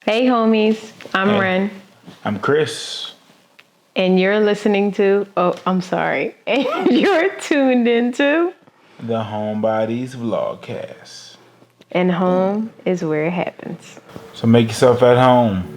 Hey homies, I'm Hey. Ren, I'm Chris. and you're listening to, and you're tuned into, The Homebodies Vlogcast. and home is where it happens. So make yourself at home.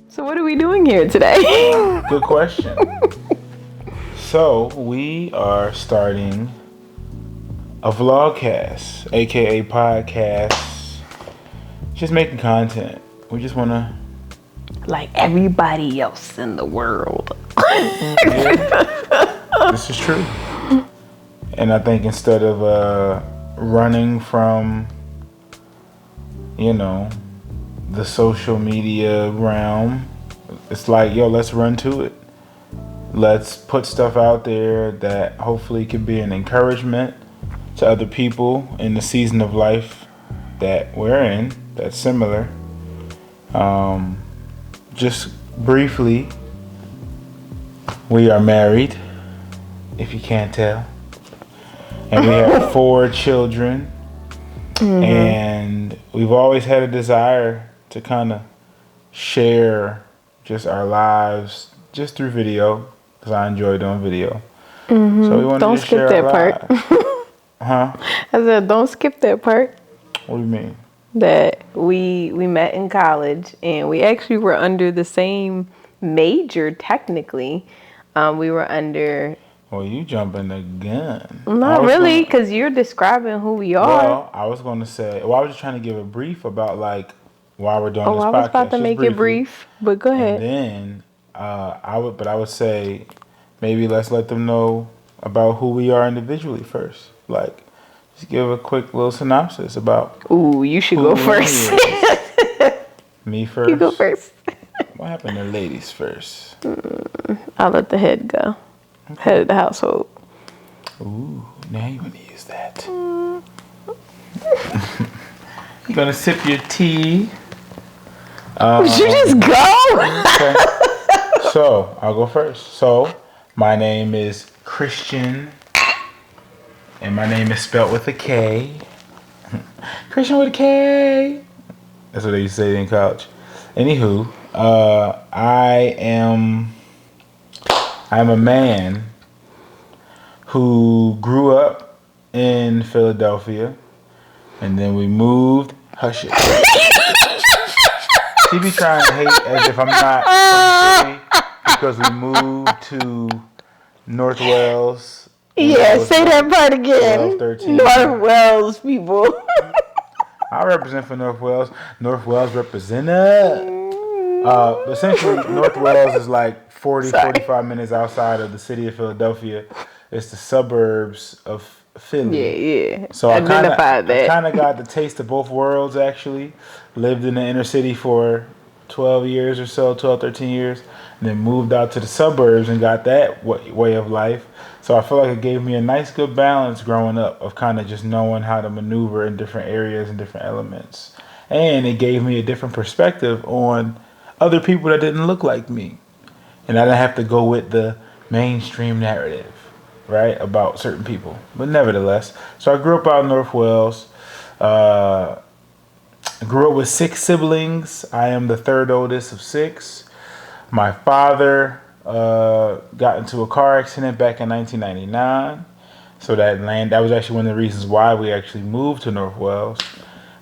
So what are we doing here today? Good question. So we are starting a vlogcast, aka podcast. Just making content. We just wanna Like everybody else in the world. This is true. And I think instead of running from, the social media realm, it's like, let's run to it. Let's put stuff out there that hopefully can be an encouragement to other people in the season of life that we're in, that's similar. Just briefly, we are married, if you can't tell. And we have 4 children. And we've always had a desire to kind of share just our lives just through video, because I enjoy doing video. So we want Don't to just skip share that our part. lives. Huh? I said, don't skip that part. What do you mean? That we met in college, and we actually were under the same major. Technically, we were under. Well, you jumping the gun. Not really, because you're describing who we are. Well, I was going to say, I was just trying to give a brief about like why we're doing this podcast. I was about to just make briefly. it brief, but go ahead. And then I would say maybe let's let them know about who we are individually first. Like, just give a quick little synopsis about. Ooh, you should go first. Me first. You go first. What happened to ladies first? I'll let the head go. Okay. Head of the household. Ooh, now you want to use that. You're gonna sip your tea. Would you just go? Okay. So I'll go first. So my name is Khristian, and my name is spelled with a K. Khristian with a K. That's what they used to say in college. Anywho, I'm a man who grew up in Philadelphia, and then we moved. Hush it. She be trying to hate as if I'm not from the city because we moved to North Wales. Yeah, say that part again. 13. North Wales people. I represent for North Wales. North Wales represent. Essentially, North Wales is like 45 minutes outside of the city of Philadelphia. It's the suburbs of Philly. Yeah. So I kind that. of got the taste of both worlds, actually. Lived in the inner city for 12 years or so, 12, 13 years. And then moved out to the suburbs and got that way of life. So I feel like it gave me a nice, good balance growing up of kind of just knowing how to maneuver in different areas and different elements. And it gave me a different perspective on other people that didn't look like me. And I didn't have to go with the mainstream narrative, right, about certain people. But nevertheless, so I grew up out in North Wales. I grew up with 6 siblings. I am the 3rd oldest of 6. My father got into a car accident back in 1999. So that was actually one of the reasons why we actually moved to North Wales.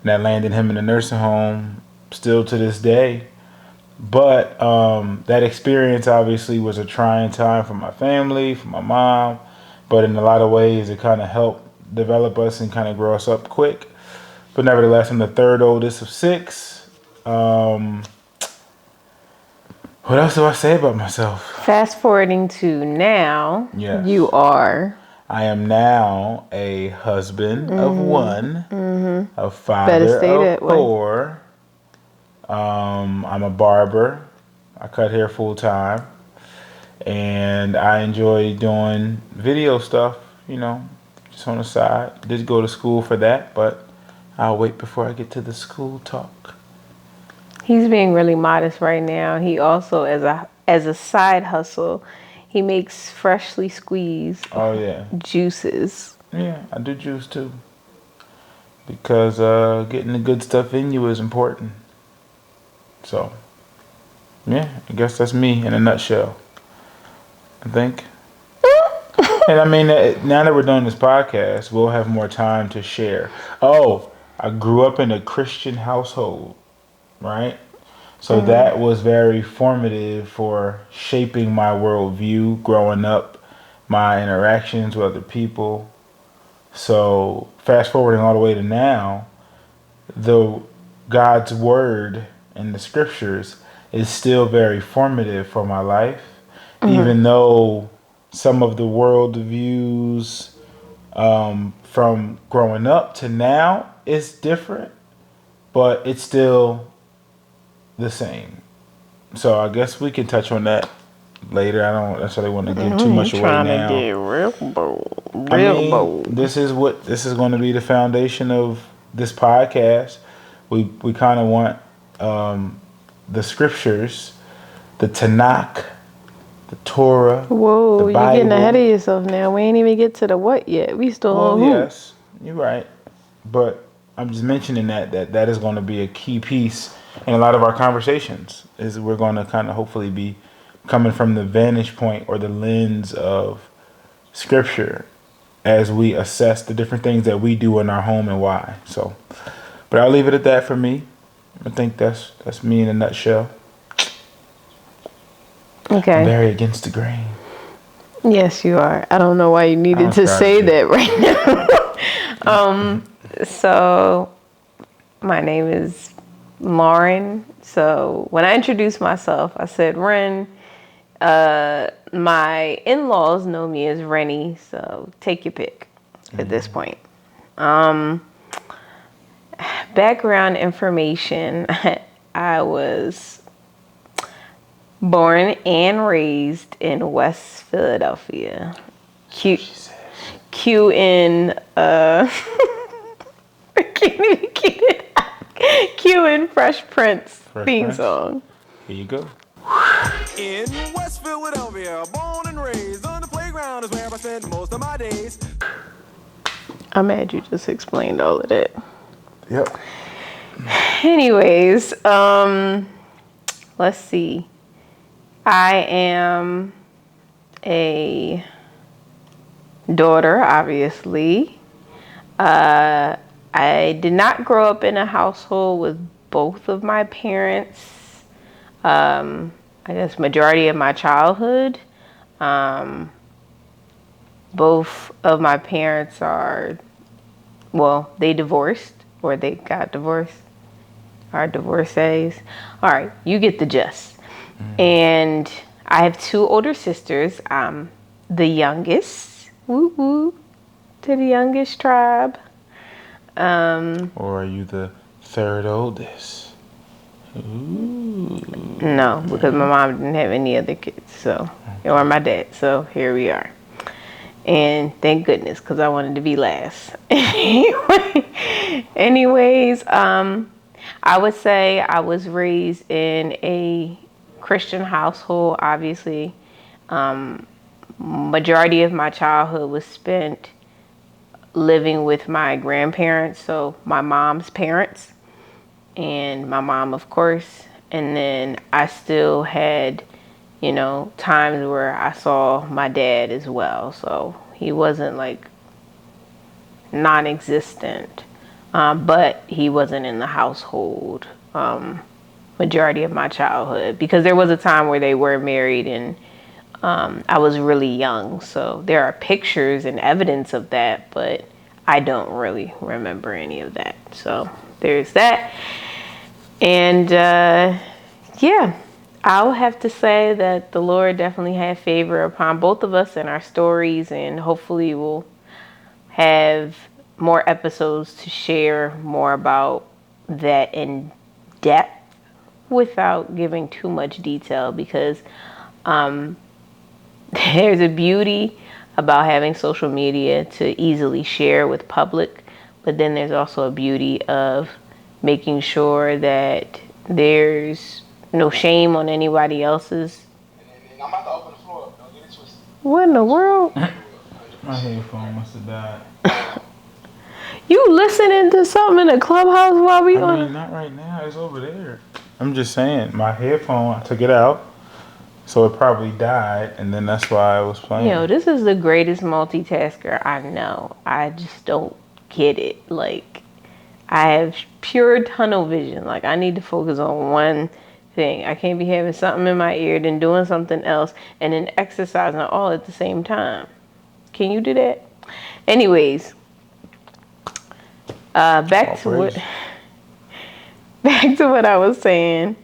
And that landed him in a nursing home still to this day. But that experience obviously was a trying time for my family, for my mom. But in a lot of ways, it kind of helped develop us and kind of grow us up quick. But nevertheless, I'm the 3rd oldest of 6. What else do I say about myself? Fast forwarding to now, Yes. you are. I am now a husband of one, a Better father stay of that way. four. I'm a barber. I cut hair full time. And I enjoy doing video stuff, just on the side. Did go to school for that, but I'll wait before I get to the school talk. He's being really modest right now. He also, as a side hustle, he makes freshly squeezed Oh, yeah. juices. Yeah, I do juice too. Because getting the good stuff in you is important. So, yeah, I guess that's me in a nutshell. I think. And I mean, now that we're doing this podcast, we'll have more time to share. Oh, I grew up in a Christian household, right? So that was very formative for shaping my worldview growing up, my interactions with other people. So fast forwarding all the way to now, the God's word and the scriptures is still very formative for my life, even though some of the world views from growing up to now is different, but it's still the same. So I guess we can touch on that later. I don't necessarily want to give too You much away trying to now. get real bold, I real mean, bold. this is going to be the foundation of this podcast. We kind of want the scriptures, the Tanakh, the Torah, the Whoa, you're getting ahead of Bible. yourself now. We ain't even get to the what yet. We still Well, on who. yes, you're right, but I'm just mentioning that is going to be a key piece in a lot of our conversations. Is we're going to kind of hopefully be coming from the vantage point or the lens of scripture as we assess the different things that we do in our home and why. So, but I'll leave it at that for me. I think that's me in a nutshell. I'm Okay. very against the grain. Yes, you are. I don't know why you I needed don't to try say to be. that right now. So my name is Lauren. So when I introduced myself, I said Ren. My in-laws know me as Rennie, so take your pick at this point. Background information. I was born and raised in West Philadelphia. Q in I can't even get it out. Q in Fresh Prince Fresh theme Prince. song. Here you go. In West Philadelphia, born and raised on the playground is where I spent most of my days. I'm mad you just explained all of that. Yep. Anyways, let's see. I am a daughter, obviously. I did not grow up in a household with both of my parents. I guess majority of my childhood. Both of my parents they divorced or they got divorced. Are divorcees. All right, you get the gist. And I have two older sisters. I'm the youngest. Woo woo. To the youngest tribe. Or are you the third oldest? Ooh. No, because my mom didn't have any other kids, or my dad. So here we are. And thank goodness, because I wanted to be last. Anyways, I would say I was raised in a Christian household, obviously. Majority of my childhood was spent living with my grandparents, so my mom's parents, and my mom, of course. And then I still had, times where I saw my dad as well. So he wasn't like non-existent, but he wasn't in the household majority of my childhood, because there was a time where they were married and I was really young. So there are pictures and evidence of that, but I don't really remember any of that. So there's that. And yeah, I'll have to say that the Lord definitely had favor upon both of us in our stories, and hopefully we'll have more episodes to share more about that in depth without giving too much detail, because there's a beauty about having social media to easily share with public, but then there's also a beauty of making sure that there's no shame on anybody else's. I'm about to open the floor up. Don't get it twisted. What in the world? My headphone must have died. You listening to something in the clubhouse while we I on? mean, not right now. It's over there. I'm just saying, my headphone, I took it out, so it probably died, and then that's why I was playing. Yo, this is the greatest multitasker I know. I just don't get it. Like, I have pure tunnel vision. Like, I need to focus on one thing. I can't be having something in my ear, then doing something else, and then exercising all at the same time. Can you do that? Anyways, back to what I was saying.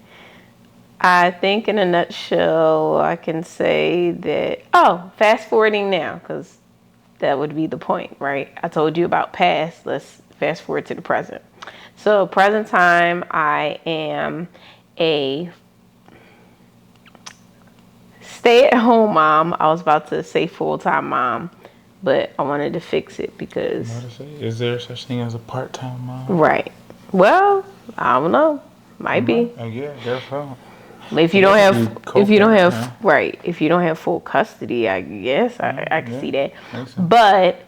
I think in a nutshell, I can say that, fast forwarding now, because that would be the point, right? I told you about past. Let's fast forward to the present. So present time, I am a stay-at-home mom. I was about to say full-time mom, but I wanted to fix it because... Is there such thing as a part-time mom? Right. Well, I don't know. Might be. Yeah, guess so. If you don't have full custody, I guess I can see that. But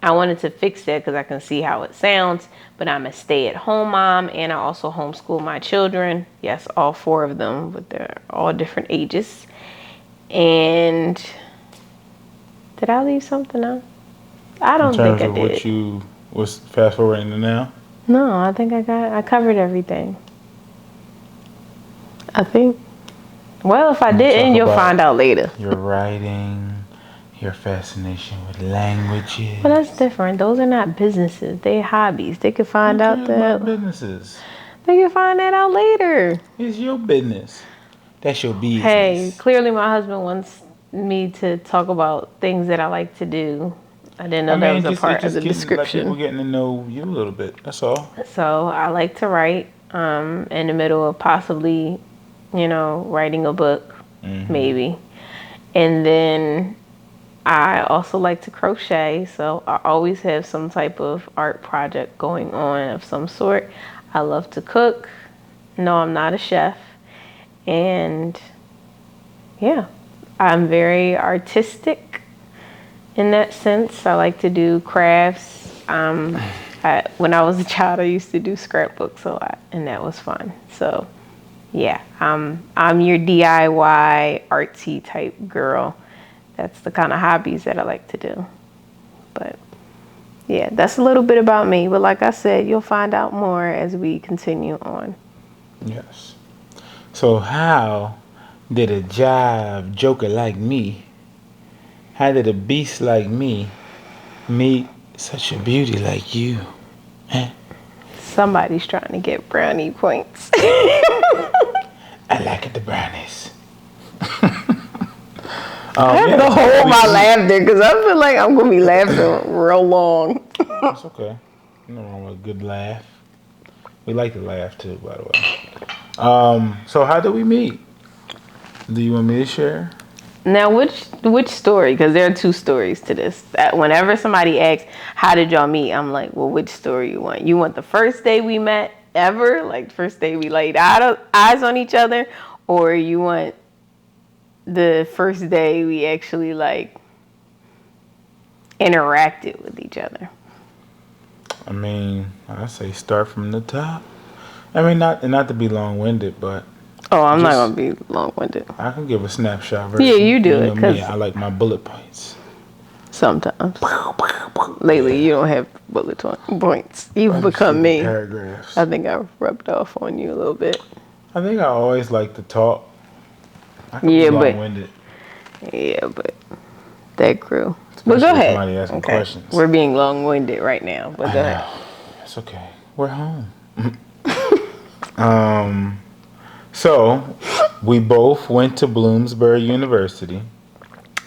I wanted to fix that because I can see how it sounds. But I'm a stay-at-home mom, and I also homeschool my children. Yes, all 4 of them, but they're all different ages. And did I leave something out? I don't think I did. In terms of what you was fast forwarding to now? No, I think I covered everything. I think. Well, if I didn't, you'll find out later. Your writing, your fascination with languages. Well, that's different. Those are not businesses. They're hobbies. They could find out that. Businesses. They can find that out later. It's your business. That's your business. Hey, clearly my husband wants me to talk about things that I like to do. I didn't know that was a part of the description. People getting to know you a little bit. That's all. So I like to write. In the middle of possibly, writing a book, maybe. And then I also like to crochet. So I always have some type of art project going on of some sort. I love to cook. No, I'm not a chef. And yeah, I'm very artistic in that sense. I like to do crafts. When I was a child, I used to do scrapbooks a lot, and that was fun. So yeah, I'm your DIY artsy type girl. That's the kind of hobbies that I like to do. But yeah, that's a little bit about me. But like I said, you'll find out more as we continue on. Yes. So how did a jive joker like me, how did a beast like me meet such a beauty like you? Huh? Somebody's trying to get brownie points. I like it, the brownies. I have to hold my laughter because I feel like I'm going to be laughing real long. That's okay. Nothing wrong with a good laugh. We like to laugh too, by the way. So how did we meet? Do you want me to share? Now, which story? Because there are 2 stories to this. Whenever somebody asks, how did y'all meet? I'm like, well, which story you want? You want the first day we met ever? Like, the first day we laid eyes on each other? Or you want the first day we actually, like, interacted with each other? I mean, I say start from the top. I mean, not to be long-winded, but... Oh, I'm not going to be long-winded. I can give a snapshot version. Yeah, you do it. Me, I like my bullet points. Sometimes. Lately, you don't have bullet points. You've become me. Paragraphs. I think I rubbed off on you a little bit. I think I always like to talk. I can be long-winded. But that grew. But go ahead. Somebody asking questions. We're being long-winded right now, but go ahead. It's okay. We're home. So We both went to Bloomsbury University.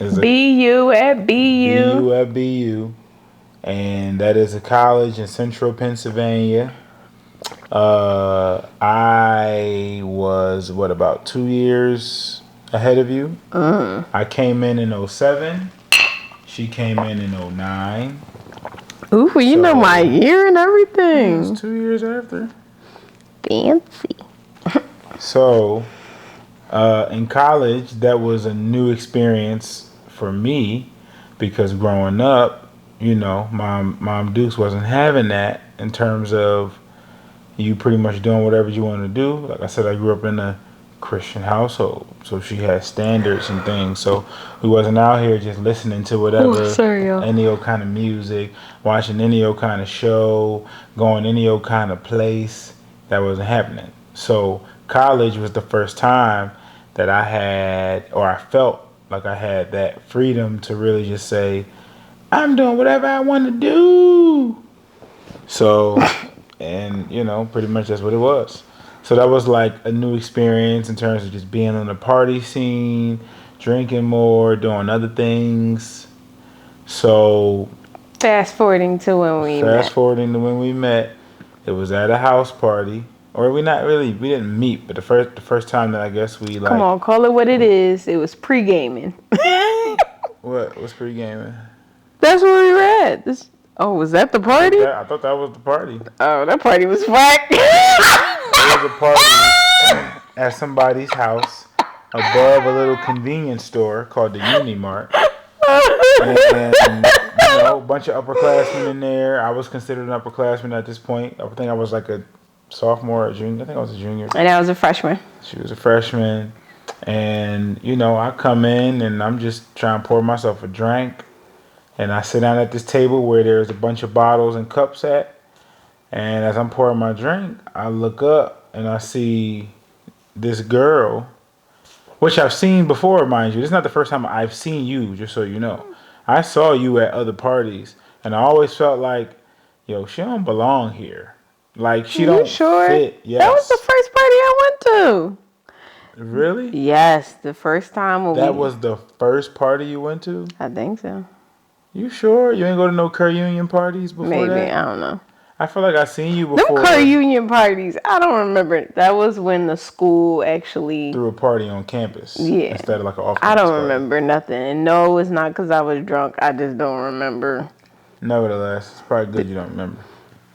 It's a BU at BU. BU at BU, and that is a college in central Pennsylvania. I was about 2 years ahead of you. I came in 07. She came in 09. Ooh, you know my year and It everything. was 2 years after. Fancy. So, in college, that was a new experience for me because growing up, Mom Dukes wasn't having that in terms of you pretty much doing whatever you want to do. Like I said, I grew up in a Christian household, so she had standards and things. So we wasn't out here just listening to whatever any old kind of music, watching any old kind of show, going any old kind of place. That wasn't happening. So college was the first time that I had, or I felt like I had that freedom to really just say, I'm doing whatever I want to do. So, and pretty much that's what it was. So that was like a new experience in terms of just being on the party scene, drinking more, doing other things. So Fast forwarding to when we met, it was at a house party. Or we didn't meet, but the first time that I guess we like. Come on, call it what it is. It was pre-gaming. What was pre-gaming? That's where we were at. Was that the party? I thought that was the party. Oh, that party was whack. There was a party at somebody's house above a little convenience store called the Unimart. And a bunch of upperclassmen in there. I was considered an upperclassman at this point. I think I was like a sophomore or junior. I think I was a junior. And I was a freshman. She was a freshman. And, I come in and I'm just trying to pour myself a drink. And I sit down at this table where there's a bunch of bottles and cups at. And as I'm pouring my drink, I look up and I see this girl, which I've seen before, mind you. This is not the first time I've seen you, just so you know. I saw you at other parties. And I always felt like, she don't belong here. Like, she don't fit. Yes. That was the first party I went to. Really? Yes, the first time. That was the first party you went to? I think so. You sure? You ain't go to no Kerr Union parties before that? Maybe, I don't know. I feel like I seen you before. No Kerr Union parties. I don't remember. That was when the school actually threw a party on campus. Yeah. Instead of like an off-campus I don't party. remember nothing. And no, it's not because I was drunk. I just don't remember. Nevertheless, it's probably good you don't remember.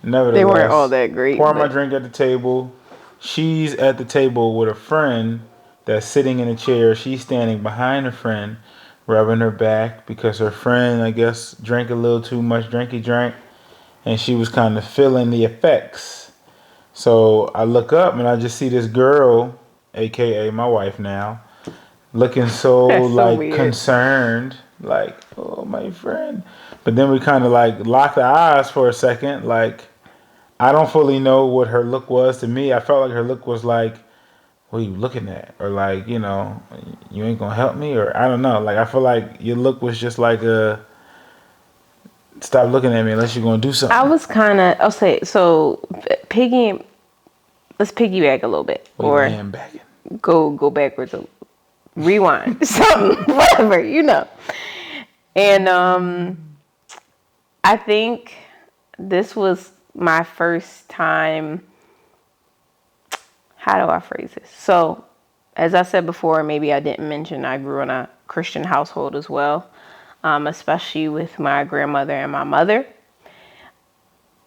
Nevertheless, they weren't all that great. Pour my drink at the table. She's at the table with a friend that's sitting in a chair. She's standing behind her friend, rubbing her back because her friend, I guess, drank a little too much drinky drink. And she was kind of feeling the effects. So I look up and I just see this girl, a.k.a. my wife now, looking so like concerned. Like, oh, my friend. But then we kind of like locked our eyes for a second. Like, I don't fully know what her look was to me. I felt like her look was like, what are you looking at? Or like, you ain't going to help me? Or I don't know. Like, I feel like your look was just like stop looking at me unless you're going to do something. I was kind of, let's piggyback a little bit. Or go backwards, rewind, something, whatever, And I think this was my first time, how do I phrase this? So, as I said before, maybe I didn't mention I grew in a Christian household as well. Especially with my grandmother and my mother.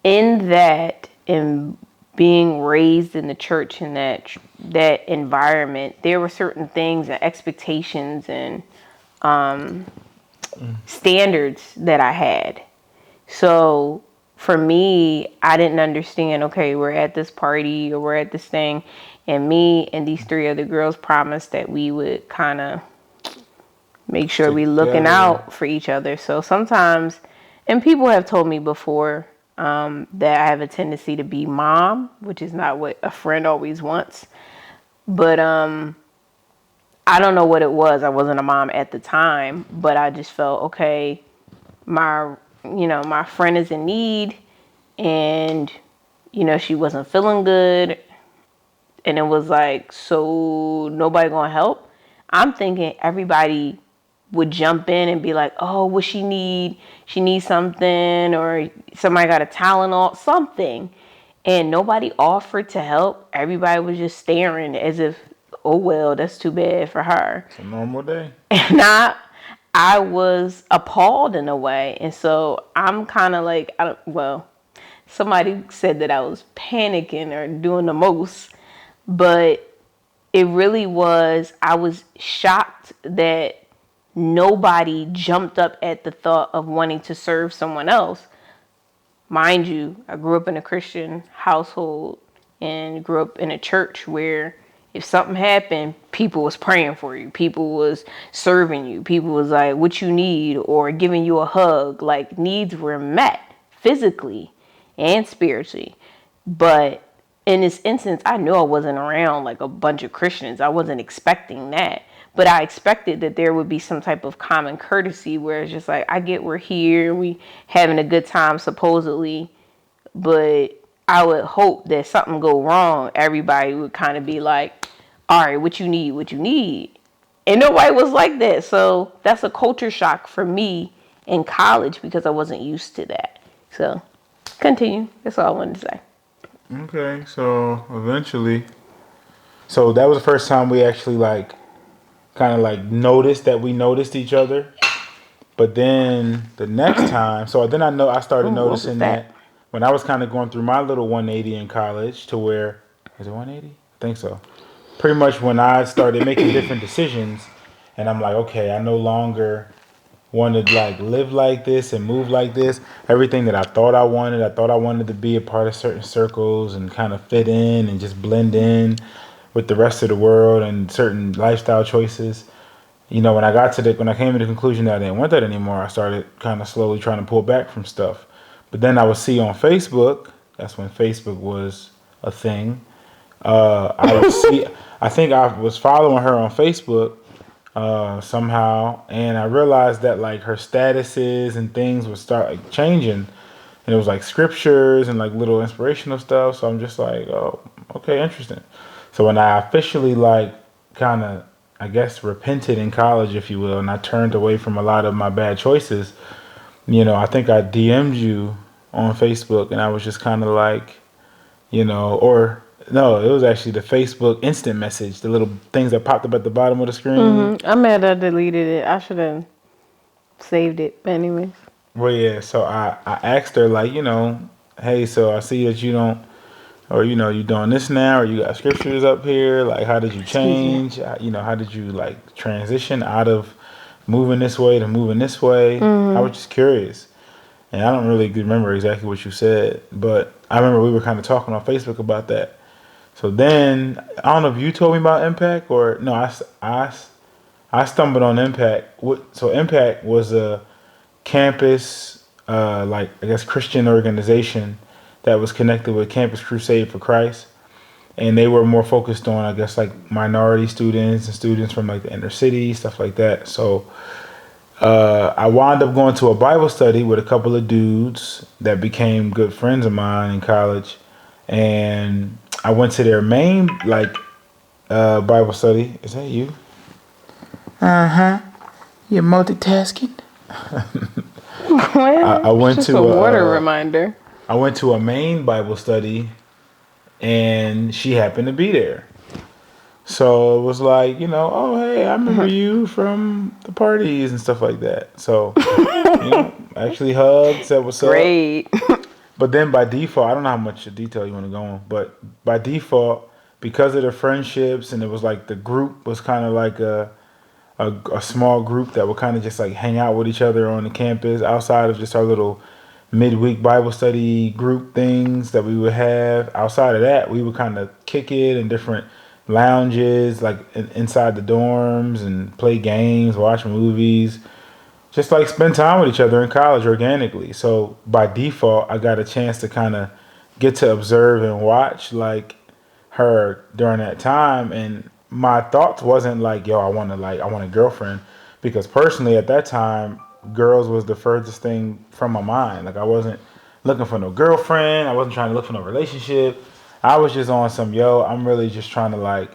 In being raised in the church in that environment, there were certain things and expectations and standards that I had. So for me, I didn't understand, okay, we're at this party or we're at this thing, and me and these three other girls promised that we would kind of make sure we looking out for each other. So sometimes, and people have told me before that I have a tendency to be mom, which is not what a friend always wants. But I don't know what it was. I wasn't a mom at the time, but I just felt, okay, my friend is in need, and she wasn't feeling good. and it was like, so nobody gonna help? I'm thinking everybody would jump in and be like, oh, what she need? She needs something, or somebody got a Tylenol, something. And nobody offered to help. Everybody was just staring as if, oh well, that's too bad for her. It's a normal day. And I was appalled in a way. And so I'm kind of like, well, somebody said that I was panicking or doing the most, but it really was, I was shocked that nobody jumped up at the thought of wanting to serve someone else. Mind you, I grew up in a Christian household and grew up in a church where if something happened, people was praying for you. People was serving you. People was like, what you need, or giving you a hug. Like, needs were met physically and spiritually. But in this instance, I knew I wasn't around like a bunch of Christians. I wasn't expecting that. But I expected that there would be some type of common courtesy where it's just like, I get we're here, we having a good time supposedly, but I would hope that something go wrong, everybody would kind of be like, all right, what you need, what you need. And nobody was like that. So that's a culture shock for me in college because I wasn't used to that. So continue. That's all I wanted to say. Okay, so eventually, so that was the first time we actually like kind of like noticed that we noticed each other. But then the next time, so then I started Ooh, what was noticing that? that when I was kind of going through my little 180 in college to where, is it 180? I think so. Pretty much when I started making different decisions and I'm like, okay, I no longer want to like live like this and move like this. Everything that I thought I wanted to be a part of certain circles and kind of fit in and just blend in with the rest of the world and certain lifestyle choices. You know, when I came to the conclusion that I didn't want that anymore, I started kind of slowly trying to pull back from stuff. But then I would see on Facebook, that's when Facebook was a thing. I would see, I think I was following her on Facebook somehow, and I realized that like her statuses and things would start like changing, and it was like scriptures and like little inspirational stuff. So I'm just like, oh, okay, interesting. So when I officially like kind of, I guess, repented in college, if you will, and I turned away from a lot of my bad choices, you know, I think I DM'd you on Facebook, and I was just kind of like, you know, or no, it was actually the Facebook instant message, the little things that popped up at the bottom of the screen. I'm mad I deleted it. I should have saved it. But anyways. Well, yeah, so I asked her, like, you know, hey, so I see that you don't, or, you know, you doing this now, or you got scriptures up here. Like, how did you Excuse me. change? You know, how did you, like, transition out of moving this way to moving this way? I was just curious. And I don't really remember exactly what you said, but I remember we were kind of talking on Facebook about that. So then, I don't know if you told me about Impact or no, I stumbled on Impact. So Impact was a campus, like I guess Christian organization that was connected with Campus Crusade for Christ, and they were more focused on I guess like minority students and students from like the inner city, stuff like that. So I wound up going to a Bible study with a couple of dudes that became good friends of mine in college, and I went to their main like Bible study. Is that you? You're multitasking. Well, I went it's just to a water a, reminder. I went to a main Bible study, and she happened to be there. So it was like, you know, oh hey, I remember you from the parties and stuff like that. So, you know, actually hugged, said what's up. Great. But then by default, I don't know how much detail you want to go on, but by default, because of the friendships and it was like the group was kind of like a small group that would kind of just like hang out with each other on the campus outside of just our little midweek Bible study group things that we would have. Outside of that, we would kind of kick it in different lounges, like inside the dorms, and play games, watch movies, just like spend time with each other in college organically. So by default, I got a chance to kind of get to observe and watch like her during that time, and my thoughts wasn't like, yo, I want a girlfriend, because personally at that time, girls was the furthest thing from my mind. Like I wasn't looking for no girlfriend. I wasn't trying to look for no relationship. I was just on some, I'm really just trying to like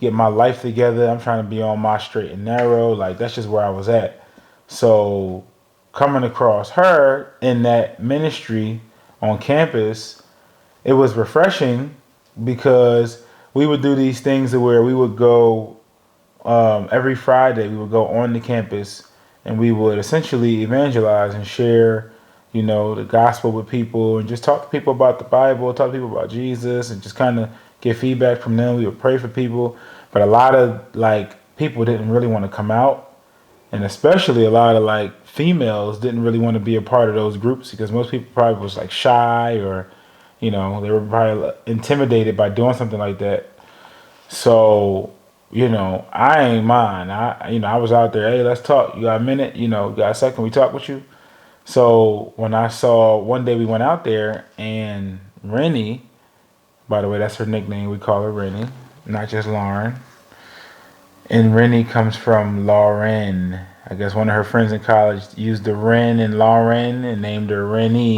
get my life together. I'm trying to be on my straight and narrow. Like that's just where I was at. So coming across her in that ministry on campus, it was refreshing because we would do these things where we would go every Friday. We would go on the campus and we would essentially evangelize and share, the gospel with people and just talk to people about the Bible, talk to people about Jesus, and just kind of get feedback from them. We would pray for people, but a lot of like people didn't really want to come out, and especially a lot of like females didn't really want to be a part of those groups because most people probably was like shy or, they were probably intimidated by doing something like that. So, I ain't mind. I was out there. Hey, let's talk. You got a minute? Got a second? We talk with you. So when I saw one day we went out there and Rennie, by the way, that's her nickname. We call her Rennie, not just Lauren. And Rennie comes from Lauren. I guess one of her friends in college used the Ren and Lauren and named her Rennie.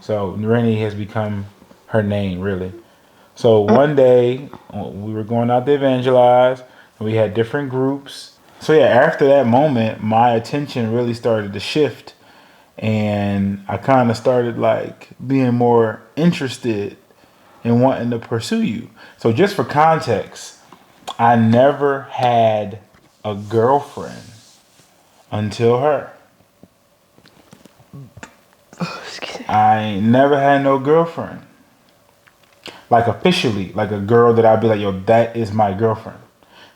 So Rennie has become her name, really. So one day we were going out to evangelize and we had different groups. So yeah, after that moment, my attention really started to shift and I kind of started like being more interested in wanting to pursue you. So just for context, I never had a girlfriend until her. I never had no girlfriend. Like officially, like a girl that I'd be like, yo, that is my girlfriend.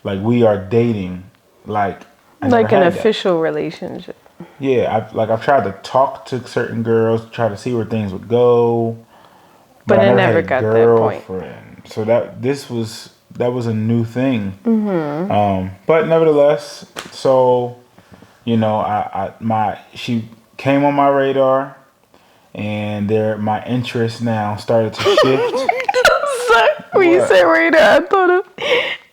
Like we are dating. Like Like an official relationship. Yeah, I've tried to talk to certain girls, try to see where things would go, but I it never got that point. So that was a new thing. But nevertheless, so she came on my radar, and my interest now started to shift. When you said radar, I thought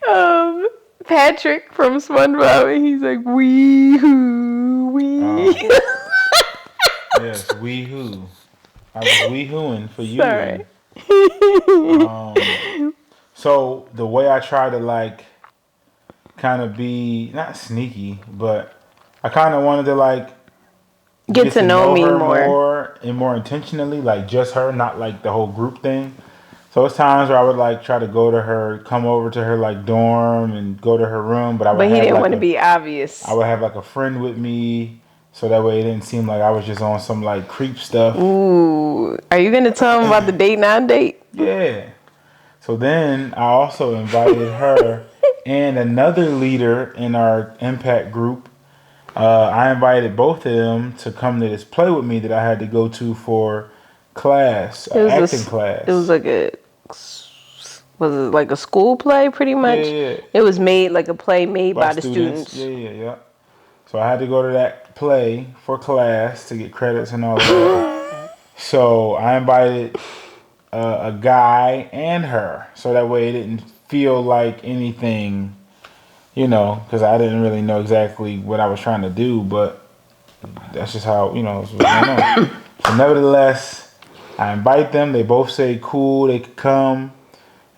of Patrick from SpongeBob, and he's like, wee hoo, wee. Yes, wee hoo. I was wee hooing for you. Sorry. So the way I try to like kind of be not sneaky, but I kind of wanted to like get to know me more and more intentionally, like just her, not like the whole group thing. So it's times where I would like try to go to her, come over to her like dorm and go to her room, but he didn't want to be obvious. I would have like a friend with me, so that way it didn't seem like I was just on some like creep stuff. Ooh, are you gonna tell him about the date not date? Yeah. So then I also invited her and another leader in our impact group. I invited both of them to come to this play with me that I had to go to for class, acting class. It was like a school play pretty much? Yeah. It was made like a play made by the students. Yeah. So I had to go to that play for class to get credits and all of that. So I invited a guy and her, so that way it didn't feel like anything, because I didn't really know exactly what I was trying to do, but that's just how, it's what's going on. So nevertheless, I invite them. They both say cool, they could come.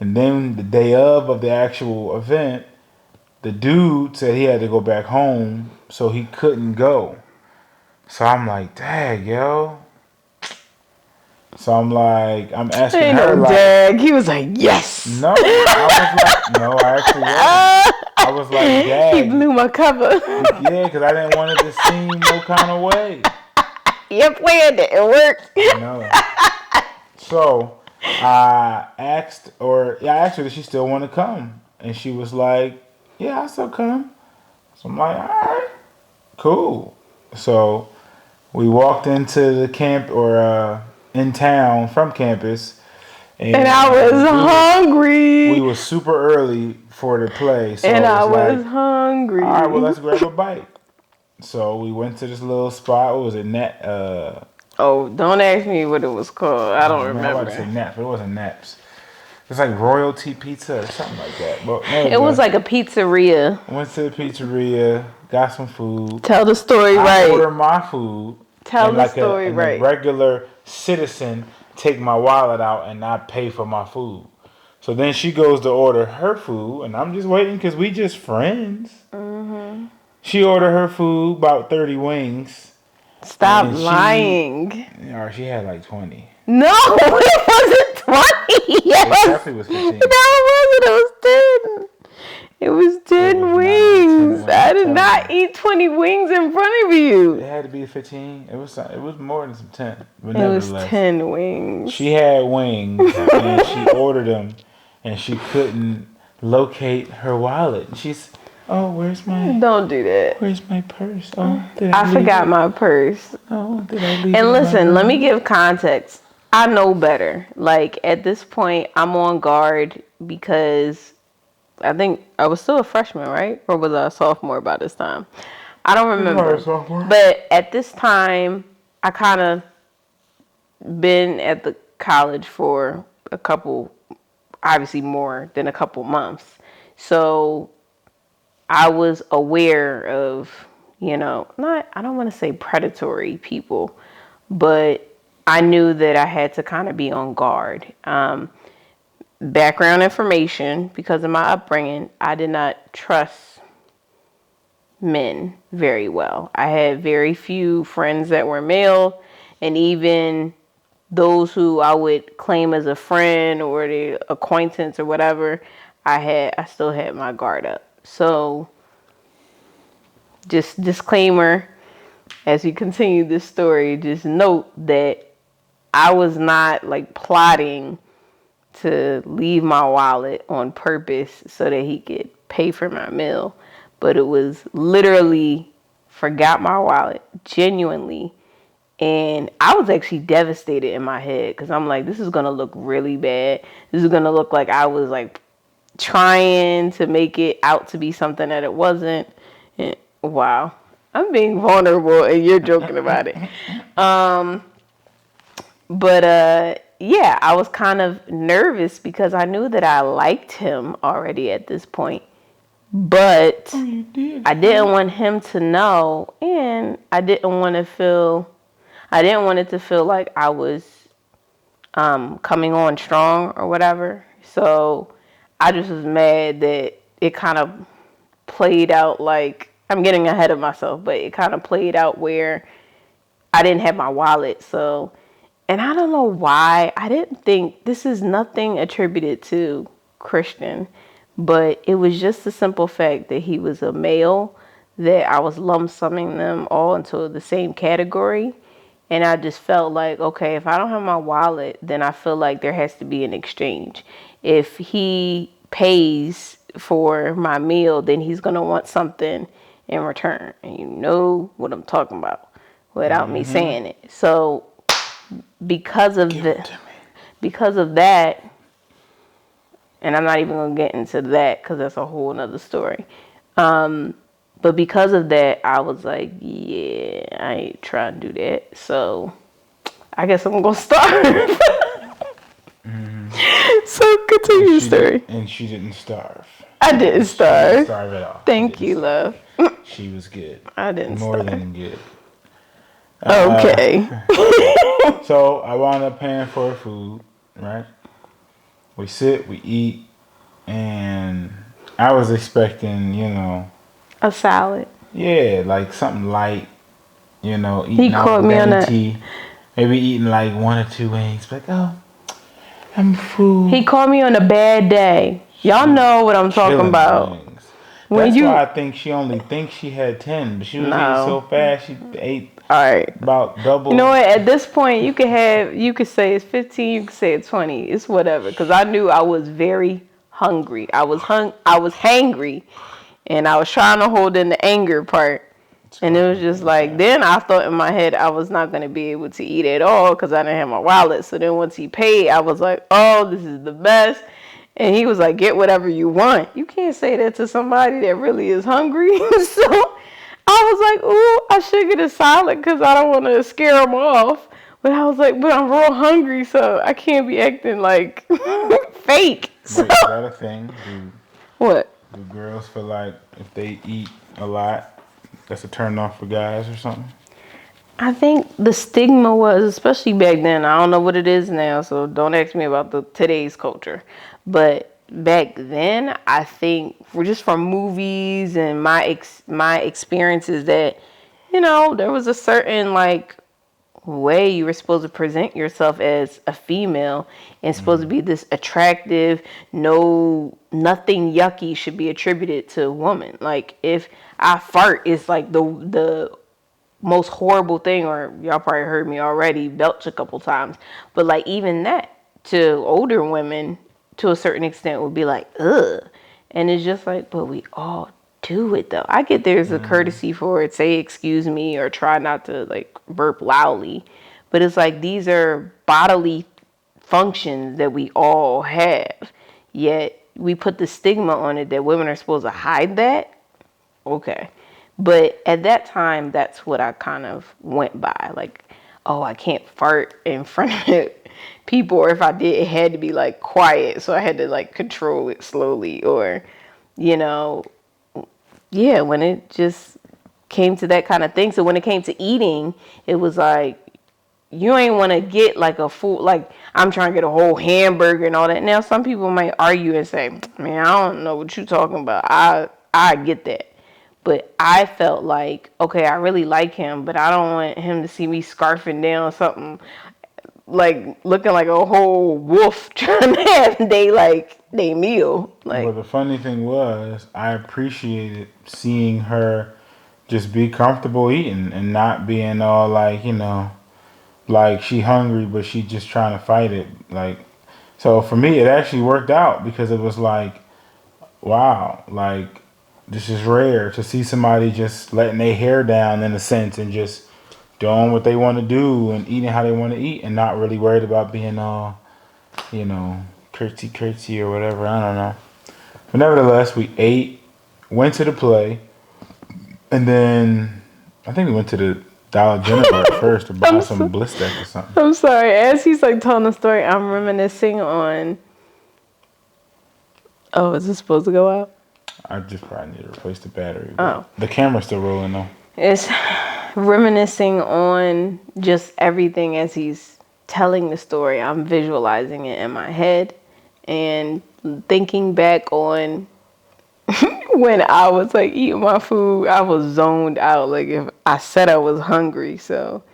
And then the day of the actual event, the dude said he had to go back home, so he couldn't go. So I'm like, dang, yo. So I'm asking her like, dag. He was like, yes. No, I actually wasn't. I was like, dad. He blew my cover. Yeah, because I didn't want it to seem no kind of way. You planned it. It worked. No. So I asked her if she still want to come. And she was like, yeah, I still come. So I'm like, all right, cool. So we walked into the camp in town from campus. And I was hungry. We were super early for the play. So I was hungry. All right, well, let's grab a bite. So we went to this little spot. What was it? Don't ask me what it was called. I don't remember. I was about to say Naps, but it wasn't Naps. It's like Royalty Pizza or something like that. But it was like a pizzeria. Went to the pizzeria, got some food. Tell the story right. I ordered my food. Tell the story right. A regular citizen take my wallet out and not pay for my food. So then she goes to order her food, and I'm just waiting because we just friends. Mm-hmm. She ordered her food, about 30 wings. Stop lying. Or she had like 20. No, it wasn't 20. Yes. It definitely was 15. No, it wasn't. It was 10. It was 10 wings. I did not eat 20 wings in front of you. It had to be 15. It was more than some 10. But it was 10 wings. She had wings, and she ordered them, and she couldn't locate her wallet. She's, oh, where's my... Don't do that. Where's my purse? Oh, I forgot my purse. Oh, did I leave it? And listen, let me give context. I know better. Like, at this point, I'm on guard because I think I was still a freshman, right? Or was I a sophomore by this time? I don't remember. But at this time, I kind of been at the college for a couple, obviously more than a couple months. So I was aware of, I don't want to say predatory people, but I knew that I had to kind of be on guard. Background information, because of my upbringing, I did not trust men very well. I had very few friends that were male, and even those who I would claim as a friend or the acquaintance or whatever, I still had my guard up. So, just disclaimer, as you continue this story, just note that I was not like plotting to leave my wallet on purpose so that he could pay for my meal. But it was literally forgot my wallet, genuinely. And I was actually devastated in my head because I'm like, this is going to look really bad. This is going to look like I was like trying to make it out to be something that it wasn't. And, wow. I'm being vulnerable and you're joking about it. Yeah, I was kind of nervous because I knew that I liked him already at this point. But I didn't want him to know, and I didn't want it to feel like I was coming on strong or whatever. So I just was mad that it kind of played out like, I'm getting ahead of myself, but it kind of played out where I didn't have my wallet. So, and I don't know why. I didn't think, this is nothing attributed to Khristian, but it was just the simple fact that he was a male, that I was lump summing them all into the same category. And I just felt like, okay, if I don't have my wallet, then I feel like there has to be an exchange. If he pays for my meal, then he's going to want something in return. And you know what I'm talking about without me saying it. So because of that, and I'm not even going to get into that because that's a whole nother story. But because of that, I was like, yeah, I ain't trying to do that. So I guess I'm going to starve. So continue the story. And she didn't starve. I didn't starve. She didn't starve at all. Thank you, love. She was good. I didn't More starve. than good. Okay. So I wound up paying for her food, right? We sit, we eat, and I was expecting, a salad. Yeah, like something light, eating He caught me on that. tea, maybe eating like 1 or 2 wings. Like, oh, I'm full. He called me on a bad day. Y'all know what I'm talking about. Wings. That's why I think she only thinks she had 10, but she was eating so fast she ate about double. You know what? At this point, you could say it's 15, you could say it's 20. It's whatever. Because I knew I was very hungry. I was hangry, and I was trying to hold in the anger part. And it was just like, then I thought in my head I was not going to be able to eat at all because I didn't have my wallet. So then once he paid, I was like, oh, this is the best. And he was like, get whatever you want. You can't say that to somebody that really is hungry. So I was like, ooh, I should get a salad because I don't want to scare him off. But I was like, but I'm real hungry, so I can't be acting like fake. So, wait, is that a thing? What? Do girls feel like if they eat a lot, that's a turn off for guys or something? I think the stigma was, especially back then, I don't know what it is now, so don't ask me about today's culture. But back then, I think just from movies and my experiences that, there was a certain like way you were supposed to present yourself as a female and supposed to be this attractive, nothing yucky should be attributed to a woman. Like if I fart, it's like the most horrible thing, or y'all probably heard me already belch a couple times, but like even that to older women to a certain extent would be like ugh, and it's just like, but we all do it though. I get there's a courtesy for it, say excuse me or try not to like burp loudly, but it's like these are bodily functions that we all have, yet we put the stigma on it that women are supposed to hide that. Okay. But at that time, that's what I kind of went by. Like, oh, I can't fart in front of people. Or if I did, it had to be like quiet. So I had to like control it slowly. Or, yeah, when it just came to that kind of thing. So when it came to eating, it was like, you ain't want to get like a full, like I'm trying to get a whole hamburger and all that. Now, some people might argue and say, man, I don't know what you're talking about. I get that. But I felt like, okay, I really like him, but I don't want him to see me scarfing down something, like looking like a whole wolf trying to have they meal. Like, But the funny thing was, I appreciated seeing her just be comfortable eating and not being all like, like she hungry, but she just trying to fight it. Like, so for me, it actually worked out because it was like, wow, like this is rare to see somebody just letting their hair down in a sense and just doing what they want to do and eating how they want to eat and not really worried about being all, curtsy or whatever. I don't know. But nevertheless, we ate, went to the play, and then I think we went to the Dollar General at first to buy some Blistex or something. I'm sorry. As he's like telling the story, I'm reminiscing on. Oh, is this supposed to go out? I just probably need to replace the battery. Oh. The camera's still rolling though. It's reminiscing on just everything as he's telling the story. I'm visualizing it in my head and thinking back on when I was like eating my food, I was zoned out. Like if I said I was hungry, so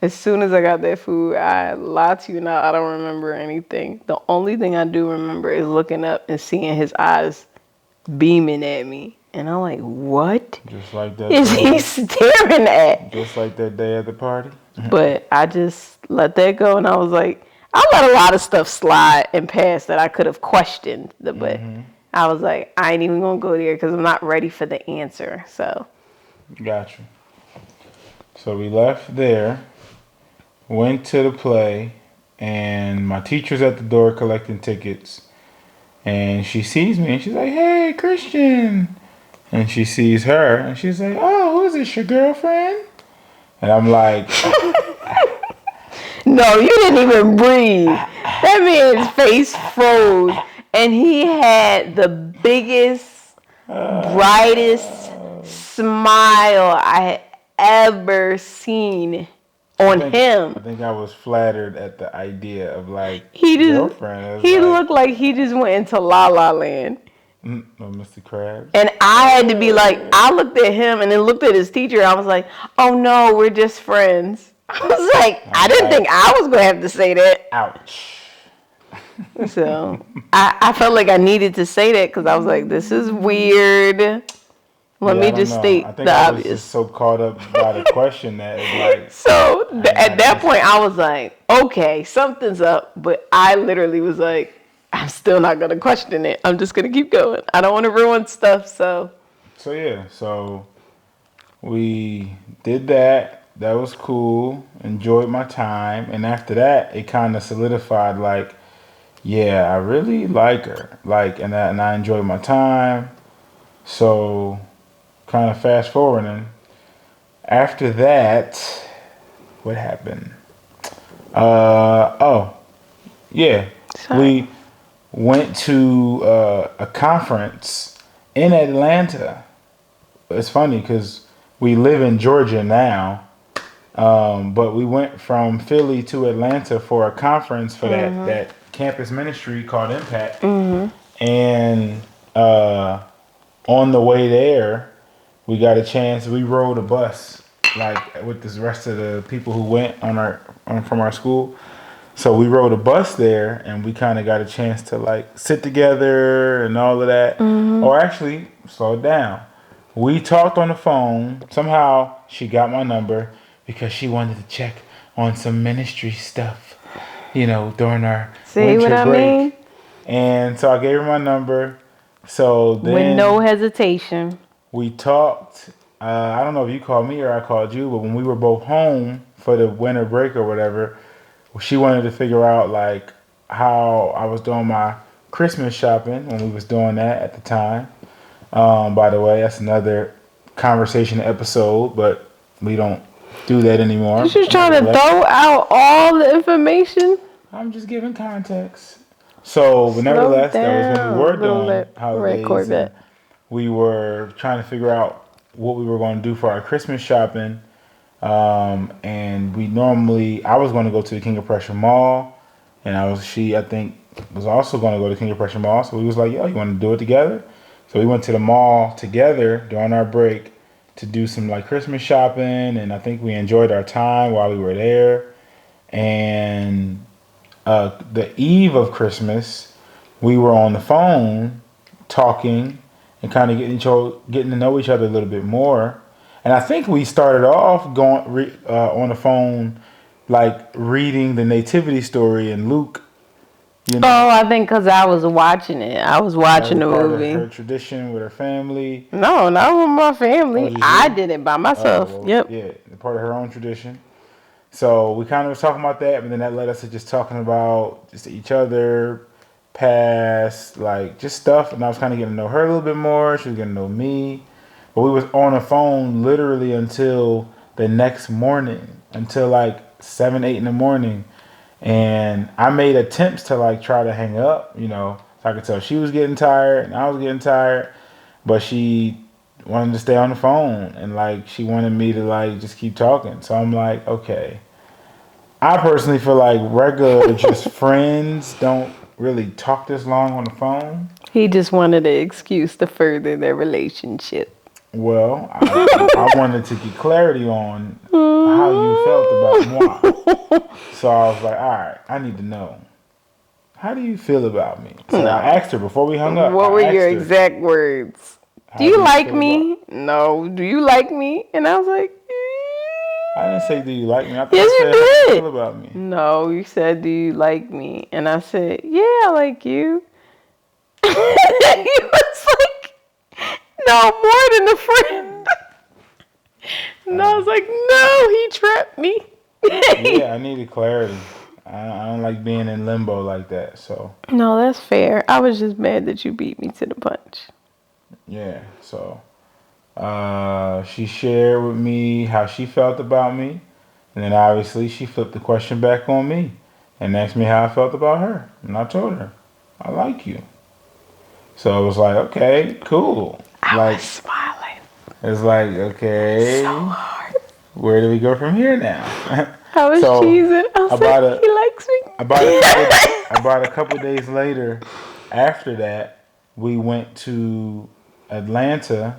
as soon as I got that food, I lied to you now. I don't remember anything. The only thing I do remember is looking up and seeing his eyes beaming at me. And I'm like, what Just like that. is he staring at? Just like that day at the party. But I just let that go. And I was like, I let a lot of stuff slide and pass that I could have questioned. But I was like, I ain't even going to go there because I'm not ready for the answer. So. Gotcha. So we left there, went to the play, and my teacher's at the door collecting tickets. And she sees me and she's like, hey, Khristian. And she sees her and she's like, oh, who is this, your girlfriend? And I'm like, no, you didn't even breathe. That man's face froze. And he had the biggest, brightest smile I had ever seen on him. I think I was flattered at the idea of like girlfriend. He looked like he just went into La La Land. Oh, Mr. Krabs. And I had to be like, I looked at him and then looked at his teacher. I was like, oh no, we're just friends. I was like, I didn't think I was going to have to say that. Ouch. So I felt like I needed to say that because I was like, this is weird. Let me just state the obvious. I was just so caught up by the question that it's like. So at that point, I was like, okay, something's up. But I literally was like, I'm still not going to question it. I'm just going to keep going. I don't want to ruin stuff. So yeah. So we did that. That was cool. Enjoyed my time. And after that, it kind of solidified like, yeah, I really like her. Like, and I enjoyed my time. So kind of fast forwarding. After that, what happened? We went to a conference in Atlanta. It's funny because we live in Georgia now, But we went from Philly to Atlanta for a conference for that campus ministry called Impact. And on the way there, we got a chance. We rode a bus like with the rest of the people who went from our school. So we rode a bus there, and we kind of got a chance to like sit together and all of that. Or actually, slow it down. We talked on the phone. Somehow she got my number because she wanted to check on some ministry stuff, during our See what winter I break. mean? And so I gave her my number. So then With no hesitation. we talked. I don't know if you called me or I called you, but when we were both home for the winter break or whatever, she wanted to figure out like how I was doing my Christmas shopping when we was doing that at the time. By the way, that's another conversation episode, but we don't do that anymore. You're just trying to throw out all the information. I'm just giving context. So, but nevertheless, that was when we were doing holidays. And we were trying to figure out what we were going to do for our Christmas shopping. And I was going to go to the King of Prussia Mall, and she, I think, was also going to go to King of Prussia Mall. So we was like, yo, you want to do it together? So we went to the mall together during our break to do some like Christmas shopping, and I think we enjoyed our time while we were there. And the eve of Christmas, we were on the phone talking and kind of getting to know each other a little bit more. And I think we started off going on the phone, like reading the nativity story in Luke. Oh, I think because I was watching it. I was watching the movie. Her tradition with her family. No, not with my family. I did it by myself. Yep. Yeah, part of her own tradition. So we kind of was talking about that, but then that led us to just talking about just each other, past, like just stuff. And I was kind of getting to know her a little bit more. She was getting to know me. But we was on the phone literally until the next morning, until like 7, 8 in the morning. And I made attempts to like try to hang up, so I could tell she was getting tired and I was getting tired. But she wanted to stay on the phone and like she wanted me to like just keep talking. So I'm like, okay. I personally feel like regular just friends don't really talk this long on the phone. He just wanted an excuse to further their relationship. Well, I wanted to get clarity on how you felt about moi. So I was like, all right, I need to know. How do you feel about me? So I asked her before we hung up. What were your exact words? Do you like me? No. Do you like me? And I was like, I didn't say, do you like me? I thought yes, you said, did. how do you feel about me? No, you said, do you like me? And I said, yeah, I like you. He was like, no, more than a friend. And I was like, no, he trapped me. Yeah, I needed clarity. I don't like being in limbo like that. So no, that's fair. I was just mad that you beat me to the punch. Yeah, so she shared with me how she felt about me. And then obviously she flipped the question back on me and asked me how I felt about her. And I told her, I like you. So it was like, okay, cool. I was smiling. It's like, okay. So hard. Where do we go from here now? I was cheesing. I was like, he likes me. About a couple days later, after that, we went to Atlanta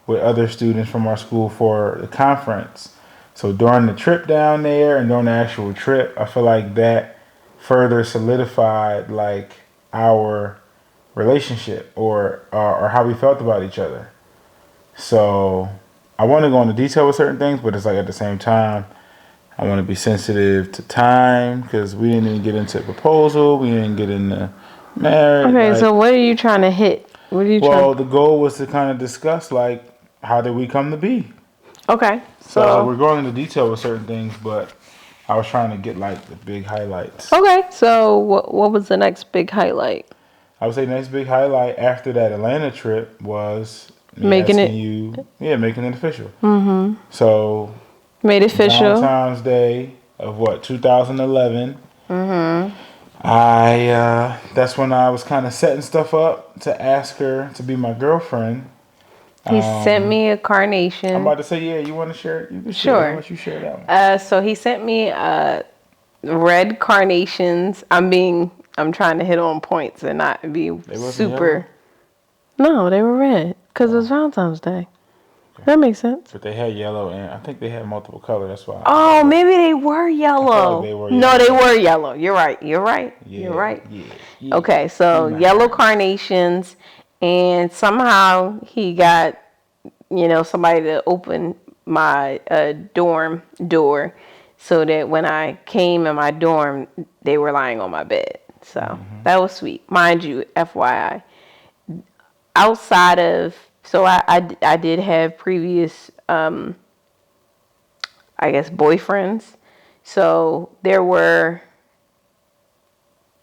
with other students from our school for the conference. So during the trip down there and during the actual trip, I feel like that further solidified like our relationship or how we felt about each other. So I want to go into detail with certain things, but it's like at the same time, I want to be sensitive to time because we didn't even get into proposal. We didn't get into marriage. Okay, so what are you trying to hit? Well, the goal was to kind of discuss like how did we come to be. Okay. So we're going into detail with certain things, but I was trying to get like the big highlights. Okay. So what was the next big highlight? I would say next big highlight after that Atlanta trip was making it official. Mm-hmm. So made it official. Valentine's Day of 2011. Mm-hmm. That's when I was kind of setting stuff up to ask her to be my girlfriend. He sent me a I'm carnation. about to say, yeah, you want to share it? You can share it. Sure. I'll let you share that one. So he sent me red carnations. I'm trying to hit on points and not be They wasn't super. No, they were red because it was Valentine's Day. That makes sense. But they had yellow, and I think they had multiple colors. That's why. Oh, maybe they were yellow. Like they were No, yellow. they were yellow. You're right. You're right. Yeah, You're right. Yeah. Okay, so yellow carnations, and somehow he got, somebody to open my dorm door so that when I came in my dorm, they were lying on my bed. So that was sweet. Mind you, FYI, outside of, so I did have previous, I guess, boyfriends. So there were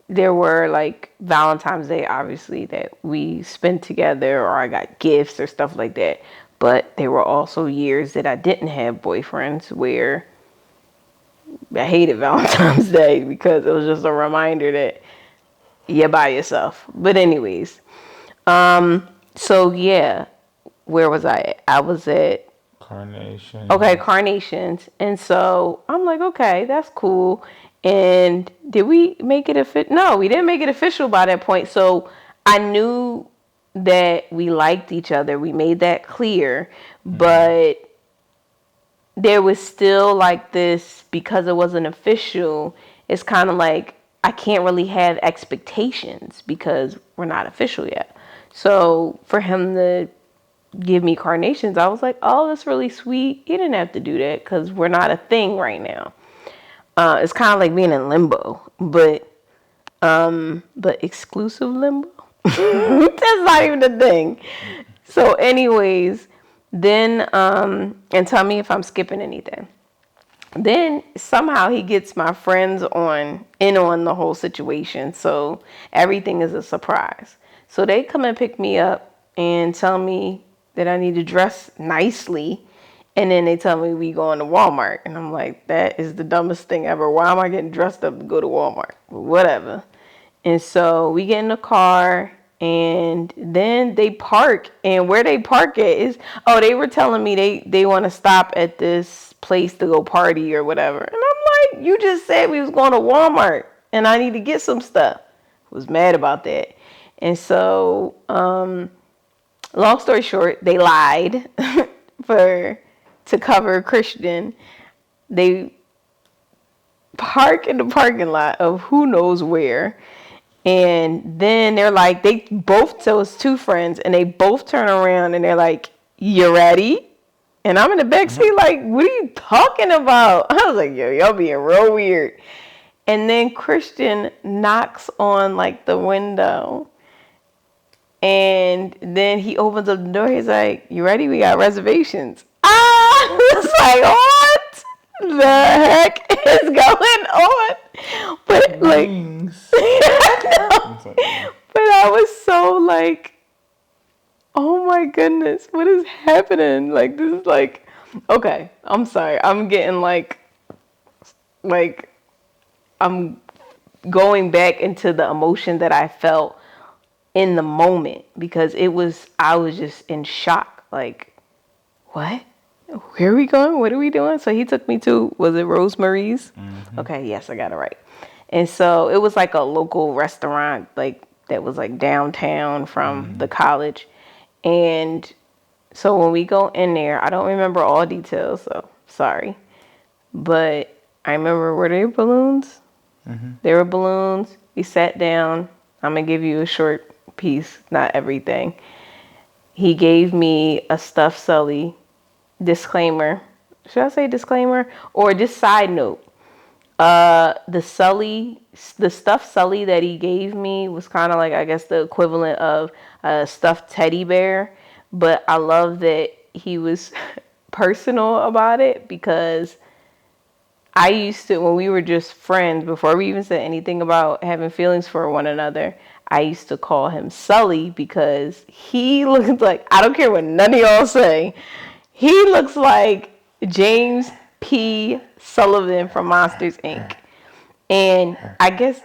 like Valentine's Day, obviously, that we spent together, or I got gifts or stuff like that. But there were also years that I didn't have boyfriends where I hated Valentine's Day because it was just a reminder that you're by yourself. But anyways, so yeah, where was I at? I was at Carnation. Okay, carnations. And so I'm like, okay, that's cool. And did we make it official? No, we didn't make it official by that point. So I knew that we liked each other. We made that clear. But there was still like this, because it wasn't official, it's kind of like I can't really have expectations because we're not official yet. So for him to give me carnations, I was like, oh, that's really sweet. He didn't have to do that because we're not a thing right now. It's kind of like being in limbo, but exclusive limbo. That's not even a thing. So anyways, then and tell me if I'm skipping anything. Then somehow he gets my friends in on the whole situation, so everything is a surprise. So they come and pick me up and tell me that I need to dress nicely, and then they tell me we going to Walmart, and I'm like, that is the dumbest thing ever. Why am I getting dressed up to go to Walmart? Whatever. And so we get in the car, and then they park, and where they park at is, they were telling me they want to stop at this place to go party or whatever. And I'm like, you just said we was going to Walmart and I need to get some stuff. I was mad about that. And so, long story short, they lied to cover Khristian. They park in the parking lot of who knows where. And then they're like, so it's two friends, and they both turn around and they're like, you ready? And I'm in the backseat like, what are you talking about? I was like, yo, y'all being real weird. And then Khristian knocks on like the window, and then he opens up the door. He's like, you ready? We got reservations. I was like, what the heck is going on? But like, but I was so like, oh my goodness, what is happening? Like, this is like, okay, I'm sorry. I'm getting like I'm going back into the emotion that I felt in the moment, because I was just in shock. Like, what? Where are we going? What are we doing? So he took me to, was it Rosemary's? Mm-hmm. Okay, yes, I got it right. And so it was like a local restaurant, like that was like downtown from the college. And so when we go in there, I don't remember all details, so sorry. But I remember, were there balloons? Mm-hmm. There were balloons. We sat down. I'm going to give you a short piece, not everything. He gave me a stuffed Sully. Disclaimer. Should I say disclaimer? Or just side note. The stuffed Sully that he gave me was kind of like, I guess, the equivalent of a stuffed teddy bear. But I love that he was personal about it, because I used to, when we were just friends, before we even said anything about having feelings for one another, I used to call him Sully, because he looks like, I don't care what none of y'all say, he looks like James P. Sullivan from Monsters, Inc. And I guess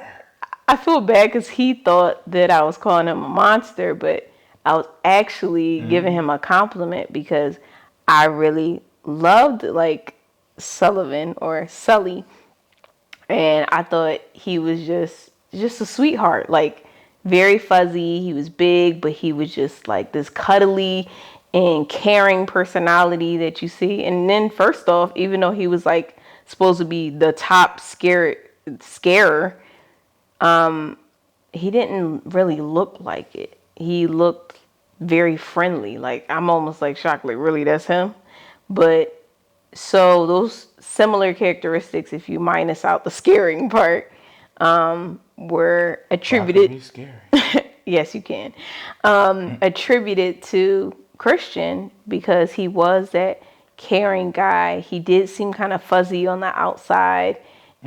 I feel bad because he thought that I was calling him a monster, but I was actually giving him a compliment because I really loved like Sullivan or Sully, and I thought he was just a sweetheart, like very fuzzy. He was big, but he was just like this cuddly and caring personality that you see. And then first off, even though he was like supposed to be the top scarer, he didn't really look like it. He looked very friendly. Like I'm almost like shocked, like really that's him. But so those similar characteristics, if you minus out the scaring part, were attributed. He's scary. Yes, you can. Attributed to Khristian because he was that caring guy. He did seem kind of fuzzy on the outside.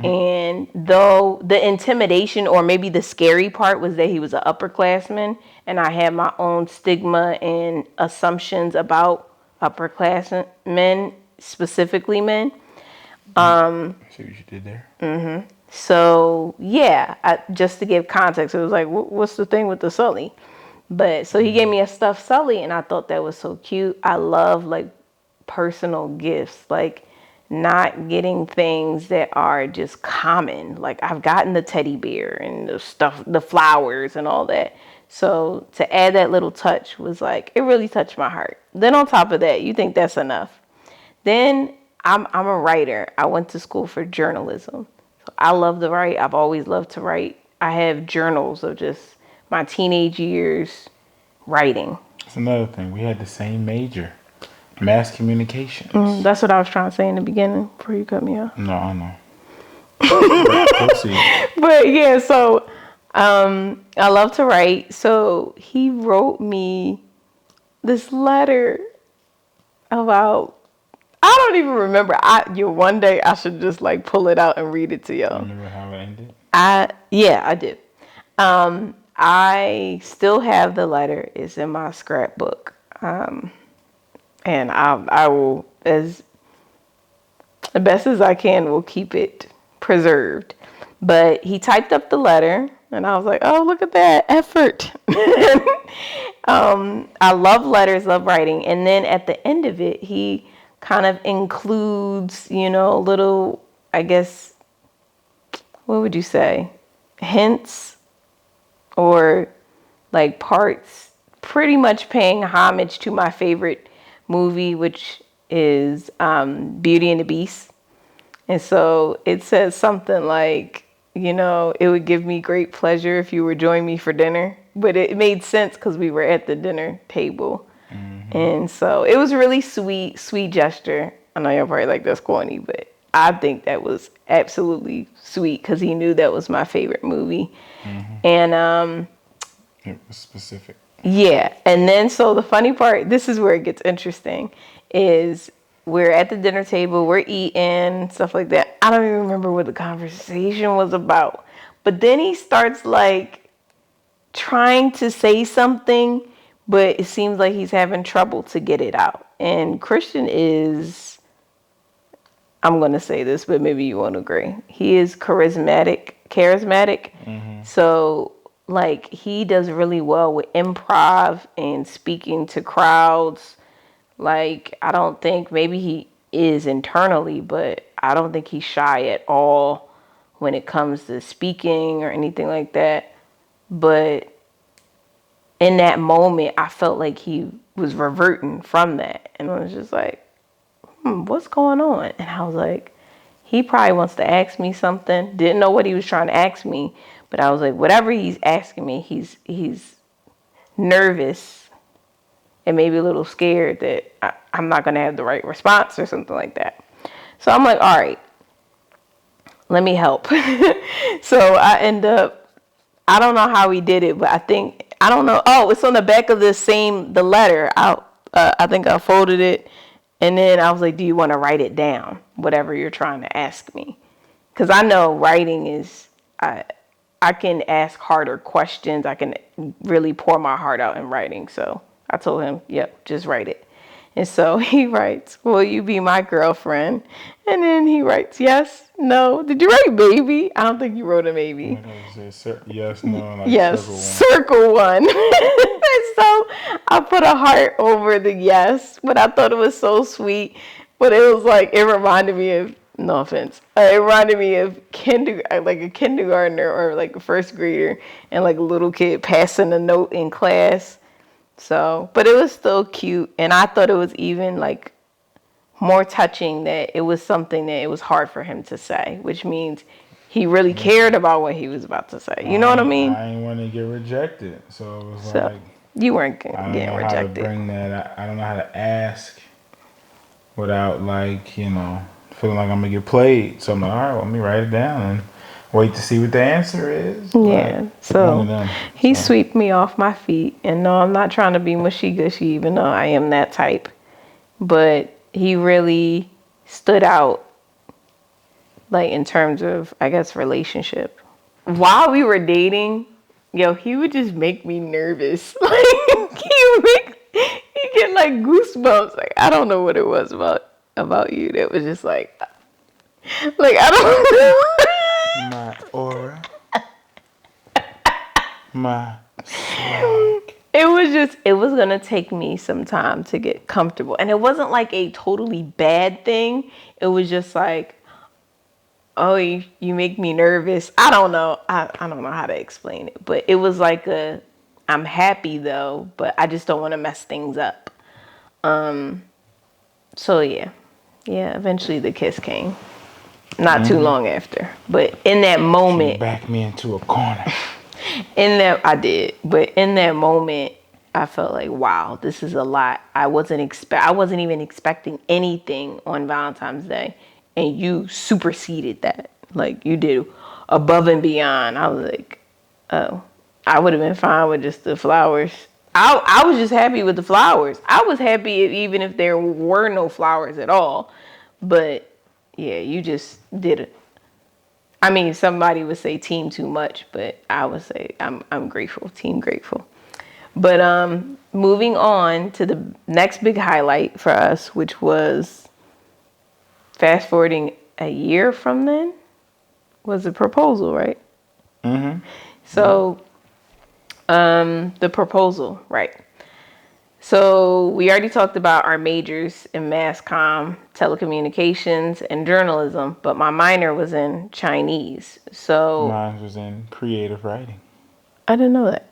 And though the intimidation or maybe the scary part was that he was an upperclassman, and I had my own stigma and assumptions about upperclassmen, specifically men. See what you did there? So yeah, just to give context, it was like, what's the thing with the Sully? But so he gave me a stuffed Sully, and I thought that was so cute. I love like personal gifts, like not getting things that are just common. Like I've gotten the teddy bear and the stuff, the flowers and all that. So to add that little touch was like, it really touched my heart. Then on top of that, you think that's enough. Then I'm a writer. I went to school for journalism. So I love to write. I've always loved to write. I have journals of just my teenage years writing. That's another thing. We had the same major. Mass communications. That's what I was trying to say in the beginning before you cut me off. No, I know. Proceed. But yeah, so I love to write. So he wrote me this letter about, I don't even remember. One day I should just like pull it out and read it to y'all. Remember how it ended? I did. I still have the letter. It's in my scrapbook. And I will, as best as I can, will keep it preserved. But he typed up the letter, and I was like, oh, look at that effort. I love letters, love writing. And then at the end of it, he kind of includes, little, I guess, what would you say? Hints or like parts, pretty much paying homage to my favorite movie, which is Beauty and the Beast. And so it says something like, it would give me great pleasure if you would join me for dinner. But it made sense because we were at the dinner table. And so it was really sweet gesture. I know you're probably like, that's corny, but I think that was absolutely sweet because he knew that was my favorite movie. And it was specific. Yeah. And then so the funny part, this is where it gets interesting, is we're at the dinner table, we're eating, stuff like that. I don't even remember what the conversation was about. But then he starts like trying to say something, but it seems like he's having trouble to get it out. And Khristian is, I'm going to say this, but maybe you won't agree. He is charismatic. So like he does really well with improv and speaking to crowds. Like I don't think, maybe he is internally, but I don't think he's shy at all when it comes to speaking or anything like that. But in that moment, I felt like he was reverting from that. And I was just like, what's going on? And I was like, he probably wants to ask me something. Didn't know what he was trying to ask me. But I was like, whatever he's asking me, he's nervous and maybe a little scared that I'm not going to have the right response or something like that. So I'm like, all right, let me help. So I end up, I don't know how we did it, but I don't know. Oh, it's on the back of the letter. I think I folded it. And then I was like, do you want to write it down? Whatever you're trying to ask me. Because I know writing is, I can ask harder questions. I can really pour my heart out in writing. So I told him, yep, just write it. And so he writes, will you be my girlfriend? And then he writes, yes, no. Did you write maybe? I don't think you wrote a maybe. Yes, no. Like yes, circle one. So I put a heart over the yes, but I thought it was so sweet. But it was like, it reminded me of, no offense, it reminded me of like a kindergartner or like a first grader and like a little kid passing a note in class. So, but it was still cute. And I thought it was even like more touching that it was something that it was hard for him to say, which means he really cared about what he was about to say. You know what I mean? I ain't want to get rejected, so it was So like you weren't I don't getting know how to rejected. bring that. I don't know how to ask without like feeling like I'm gonna get played. So I'm like, all right, let me write it down and wait to see what the answer is. Yeah. But So one of them, he so. swept me off my feet, and no, I'm not trying to be mushy gushy, even though I am that type. But he really stood out, like in terms of, I guess, relationship. While we were dating, yo, he would just make me nervous. Like he get like goosebumps. Like I don't know what it was about you that was just like I don't know. My aura, my swag. It was gonna take me some time to get comfortable, and it wasn't like a totally bad thing. It was just like, oh, you make me nervous. I don't know. I don't know how to explain it, but it was like I'm happy though, but I just don't want to mess things up. So yeah, eventually the kiss came. Not too long after, but in that moment, Back me into a corner. I did, but in that moment, I felt like, wow, this is a lot. I wasn't even expecting anything on Valentine's Day, and you superseded that. Like you did above and beyond. I was like, oh, I would have been fine with just the flowers. I was just happy with the flowers. I was happy even if there were no flowers at all. But yeah, you just did it. I mean, somebody would say team too much, but I would say I'm grateful, team grateful. But moving on to the next big highlight for us, which was fast forwarding a year from then, was the proposal, right? Mm-hmm. So the proposal, right? So we already talked about our majors in mass comm, telecommunications, and journalism, but my minor was in Chinese. So Mine was in creative writing. I didn't know that.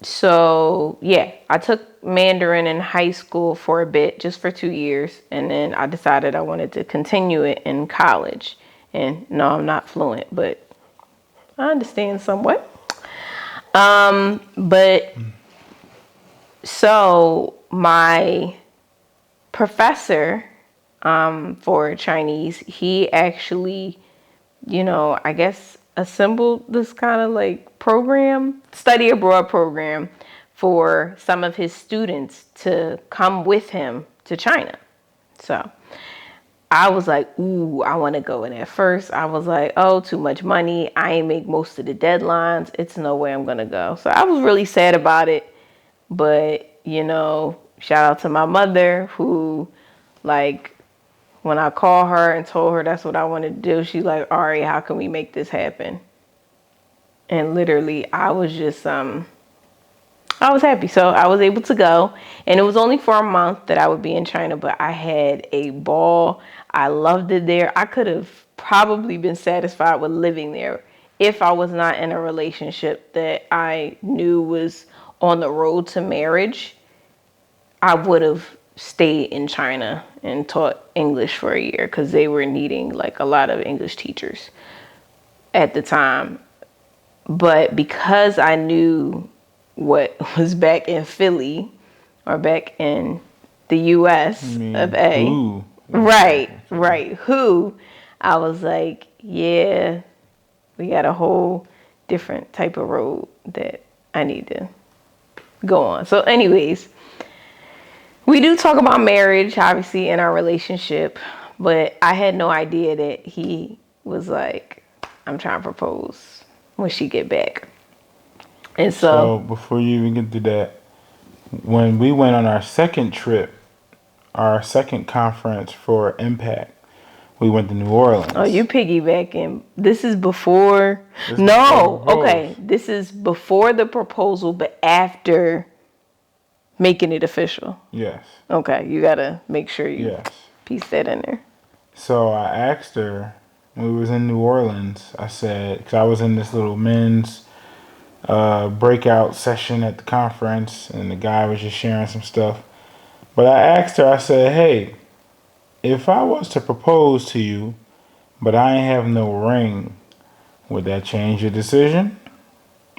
So yeah, I took Mandarin in high school for a bit, just for 2 years, and then I decided I wanted to continue it in college. And no, I'm not fluent, but I understand somewhat. But so my professor for Chinese, he actually, I guess assembled this kind of like program, study abroad program for some of his students to come with him to China. So I was like, ooh, I want to go. And at first I was like, oh, too much money. I ain't make most of the deadlines. It's no way I'm going to go. So I was really sad about it. But, shout out to my mother who, like, when I called her and told her that's what I wanted to do, she's like, Ari, how can we make this happen? And literally, I was just, I was happy. So I was able to go. And it was only for a month that I would be in China, but I had a ball. I loved it there. I could have probably been satisfied with living there if I was not in a relationship that I knew was on the road to marriage. I would have stayed in China and taught English for a year because they were needing like a lot of English teachers at the time. But because I knew what was back in Philly or back in the US of A. Ooh. Right. Who? I was like, yeah, we got a whole different type of road that I need to go on. So anyways, we do talk about marriage, obviously, in our relationship, but I had no idea that he was like, I'm trying to propose when she get back. And So before you even get to that, when we went on our second trip, our second conference for Impact, we went to New Orleans. Oh, you piggybacking. This is before. This No, before we okay. This is before the proposal, but after making it official. Yes. Okay, you gotta make sure you Yes. piece that in there. So I asked her when we was in New Orleans. I said, because I was in this little men's breakout session at the conference, and the guy was just sharing some stuff. But I asked her. I said, "Hey, if I was to propose to you, but I ain't have no ring, would that change your decision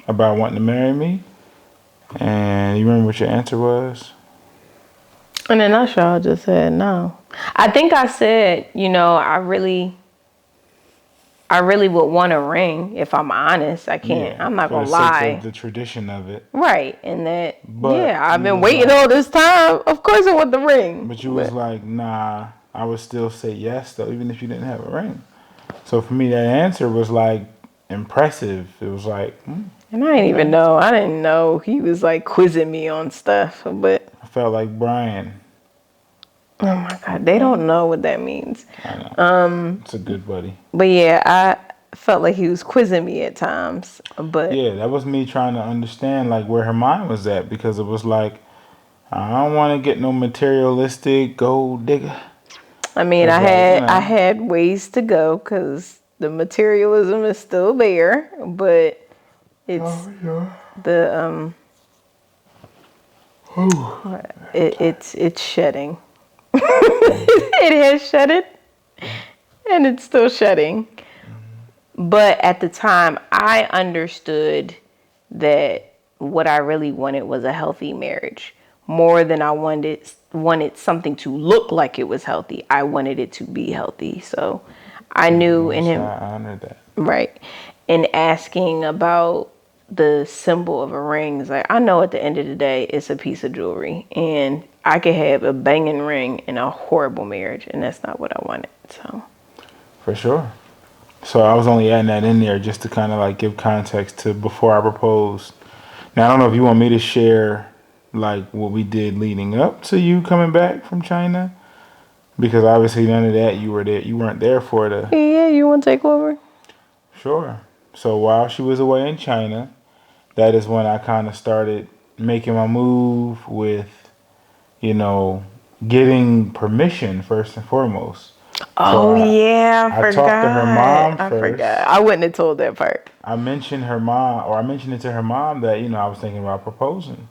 about wanting to marry me?" And you remember what your answer was? In a nutshell, I just said no. I think I said, I really would want a ring if I'm honest. I can't. Yeah, I'm not for gonna the sake lie. of the tradition of it. Right, and that. But I've you been was waiting like- all this time. Of course, I want the ring. But you was like, nah, I would still say yes though, even if you didn't have a ring. So for me, that answer was like impressive. It was like, And I didn't even know. I didn't know he was like quizzing me on stuff. But I felt like Brian. oh my God, they don't know what that means. I know. It's a good buddy. But yeah, I felt like he was quizzing me at times. But Yeah, that was me trying to understand like where her mind was at, because it was like, I don't want to get no materialistic gold digger. I mean, It's I had ways to go because the materialism is still there, but it's the it's shedding. It has shedded, and it's still shedding. But at the time, I understood that what I really wanted was a healthy marriage. More than I wanted something to look like it was healthy. I wanted it to be healthy. So I knew in him, I honored that. right, in asking about the symbol of a ring, is like, I know at the end of the day, it's a piece of jewelry. And I could have a banging ring in a horrible marriage. And that's not what I wanted. So For sure. So I was only adding that in there just to kind of like give context to before I proposed. Now, I don't know if you want me to share like what we did leading up to you coming back from China, because obviously none of that you weren't there for the. yeah, you want to take over? Sure. So while she was away in China, that is when I kind of started making my move with, getting permission first and foremost. Oh, yeah, I I forgot. talked to her mom I first. forgot. I wouldn't have told that part. I mentioned it to her mom that, I was thinking about proposing.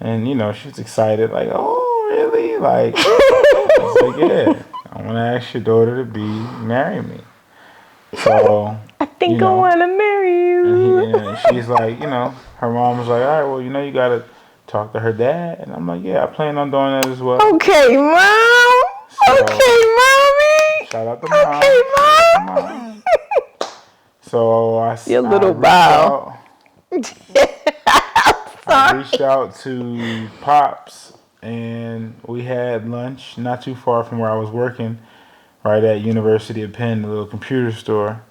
And, she was excited, like, oh, really? Like, I was like, yeah, I want to ask your daughter to marry me. So, I think I want to marry you. and she's like, her mom was like, all right, well, you got to talk to her dad. And I'm like, yeah, I plan on doing that as well. Okay, Mom. So, Okay, Mommy. Shout out to Mom. Okay, Mom. So Your little bow. I reached out to Pops, and we had lunch not too far from where I was working, right at University of Penn, the little computer store.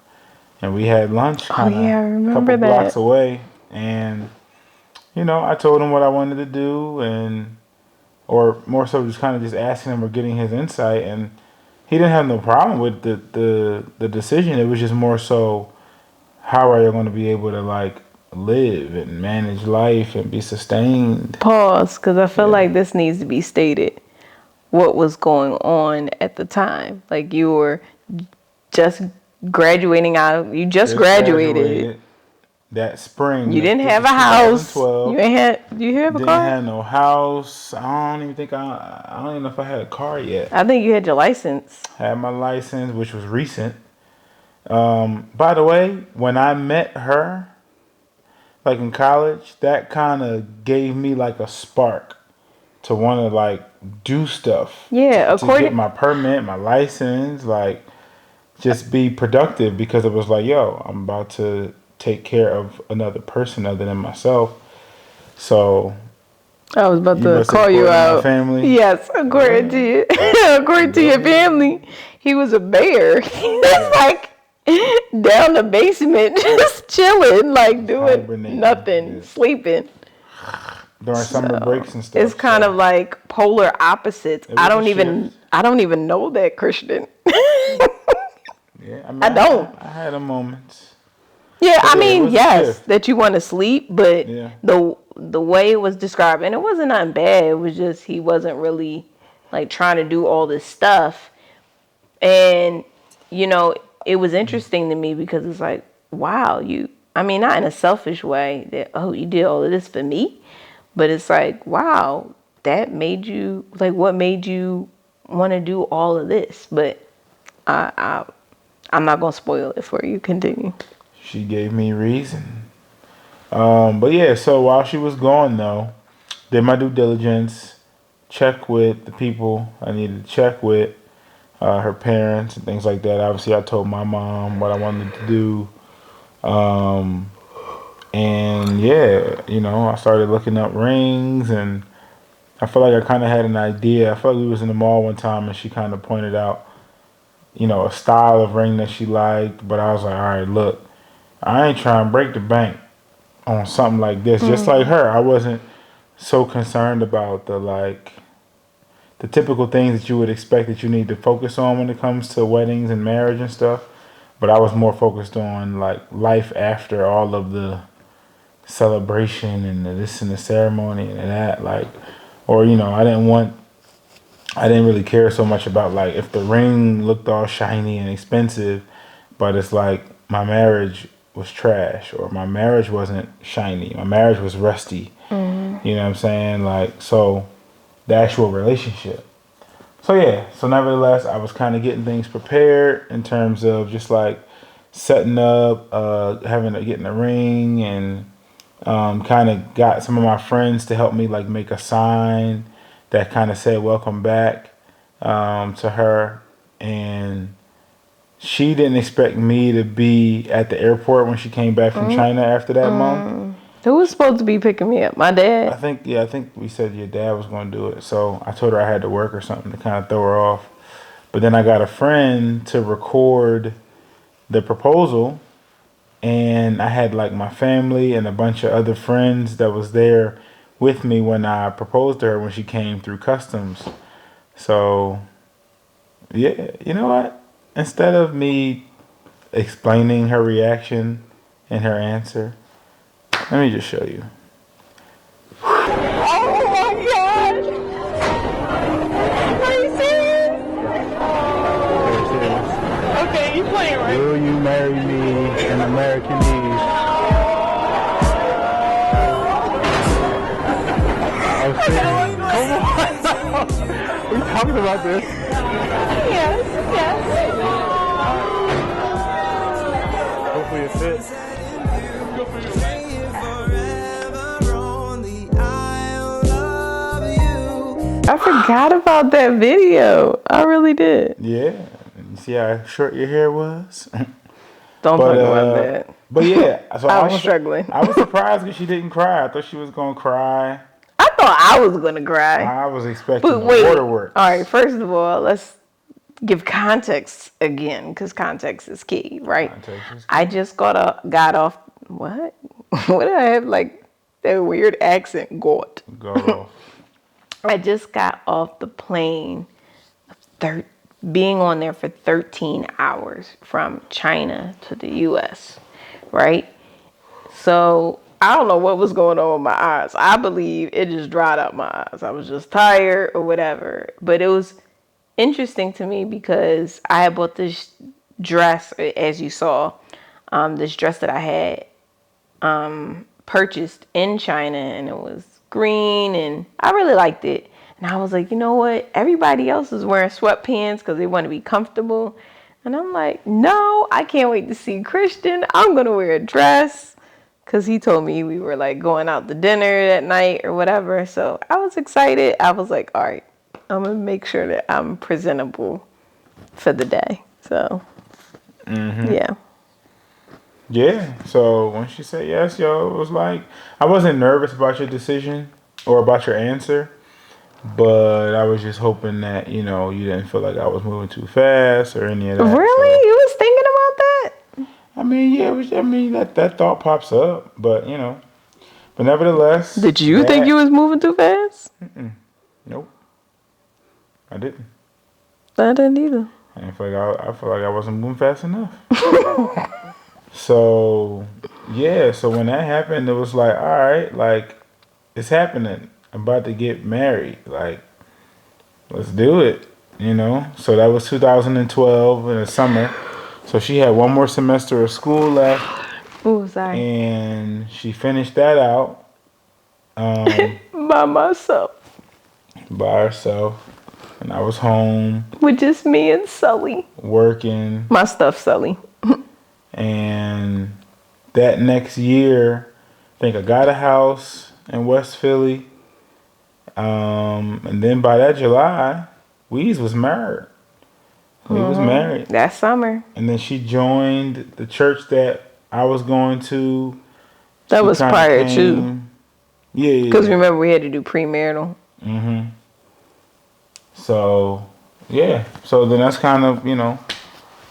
And we had lunch kind of a couple blocks away. And, I told him what I wanted to do, or more so just kind of just asking him or getting his insight. And he didn't have no problem with the decision. It was just more so, how are you going to be able to like live and manage life and be sustained? Pause, because I feel like this needs to be stated. What was going on at the time? Like, you were just graduating out. You just graduated that spring. You didn't have a house. You have a car? Didn't have no house. I don't even know if I had a car yet. I think you had your license. Had my license, which was recent. By the way, when I met her, like in college, that kind of gave me like a spark to want to like do stuff. Yeah, to get my permit, my license, like just be productive, because it was like, yo, I'm about to take care of another person other than myself. So I was about to call you out. Family. Yes, according to you, according to your family, he was a bear. He was like down the basement, just chilling, like doing nothing, sleeping during summer breaks and stuff. It's kind of like polar opposites. I don't even know that, Khristian. Yeah, I mean, I don't. I had a moment. Yeah, But I yeah, it mean, was a yes, shift. that you want to sleep, but Yeah. the way it was described, and it wasn't nothing bad. It was just he wasn't really like trying to do all this stuff, and you know, it was interesting to me because it's like, wow, you. I mean, not in a selfish way that oh, you did all of this for me, but it's like, wow, that made you like what made you want to do all of this, but I'm not gonna spoil it for you. Continue. She gave me reason. But yeah, so while she was gone though, did my due diligence, check with the people I needed to check with, her parents and things like that. Obviously, I told my mom what I wanted to do. Um, and yeah, you know, I started looking up rings and I feel like I kind of had an idea. I felt like we was in the mall one time and she kind of pointed out, you know, a style of ring that she liked. But I was like, all right, look, I ain't trying to break the bank on something like this. Just like her, I wasn't so concerned about the typical things that you would expect that you need to focus on when it comes to weddings and marriage and stuff. But I was more focused on like life after all of the celebration and the this and the ceremony and that. Like, or you know, I didn't really care so much about like if the ring looked all shiny and expensive, but it's like my marriage was trash or my marriage wasn't shiny. My marriage was rusty. You know what I'm saying? Like, so the actual relationship. So yeah, so nevertheless, I was kind of getting things prepared in terms of just like setting up, getting a ring, and kind of got some of my friends to help me like make a sign that kind of said "Welcome back" to her, and she didn't expect me to be at the airport when she came back from China after that month. Who was supposed to be picking me up? My dad. I think we said your dad was going to do it. So I told her I had to work or something to kind of throw her off. But then I got a friend to record the proposal, and I had like my family and a bunch of other friends that was there with me when I proposed to her when she came through customs. So yeah, you know what? Instead of me explaining her reaction and her answer, let me just show you. Oh my god! Are you serious? Okay, you playing right? Will you marry me in American East? We talking about this? Yes, yes. Hopefully it fits. I forgot about that video. I really did. Yeah. You see how short your hair was? Don't But talk about that. but yeah, so I was struggling. I was surprised because she didn't cry. I thought she was gonna cry. I thought I was gonna cry. I was expecting But the wait. waterworks. All right, first of all, let's give context again, because context is key, right? Context is key. I just got off. What? What did I have like that weird accent? Got. Go off. I just got off the plane, being on there for 13 hours from China to the U.S., right? So I don't know what was going on with my eyes. I believe it just dried up my eyes. I was just tired or whatever. But it was interesting to me because I had bought this dress, as you saw, this dress that I had purchased in China, and it was green, and I really liked it. And I was like, you know what? Everybody else is wearing sweatpants because they want to be comfortable. And I'm like, no, I can't wait to see Khristian. I'm going to wear a dress because he told me we were like going out to dinner that night or whatever. So I was excited. I was like, all right, I'm going to make sure that I'm presentable for the day. So, yeah. Yeah. So when she said yes, yo, it was like I wasn't nervous about your decision or about your answer, but I was just hoping that you know you didn't feel like I was moving too fast or any of that. Really? You was thinking about that? I mean, yeah. I mean that thought pops up, but you know. But nevertheless, Did you think you was moving too fast? Nope. I didn't. I didn't either. And I feel like I wasn't moving fast enough. So yeah, so when that happened, it was like, all right, like it's happening. I'm about to get married. Like, let's do it. So that was 2012 in the summer. So she had one more semester of school left, Oh, sorry. and she finished that out By myself. by herself. And I was home With just me and Sully. working. My stuff, Sully. And that next year, I think I got a house in West Philly. And then by that July, Weeze was married. He was married. That summer. And then she joined the church that I was going to. That She was kinda prior to. came- Yeah. Because remember, we had to do premarital. So, yeah. So then that's kind of,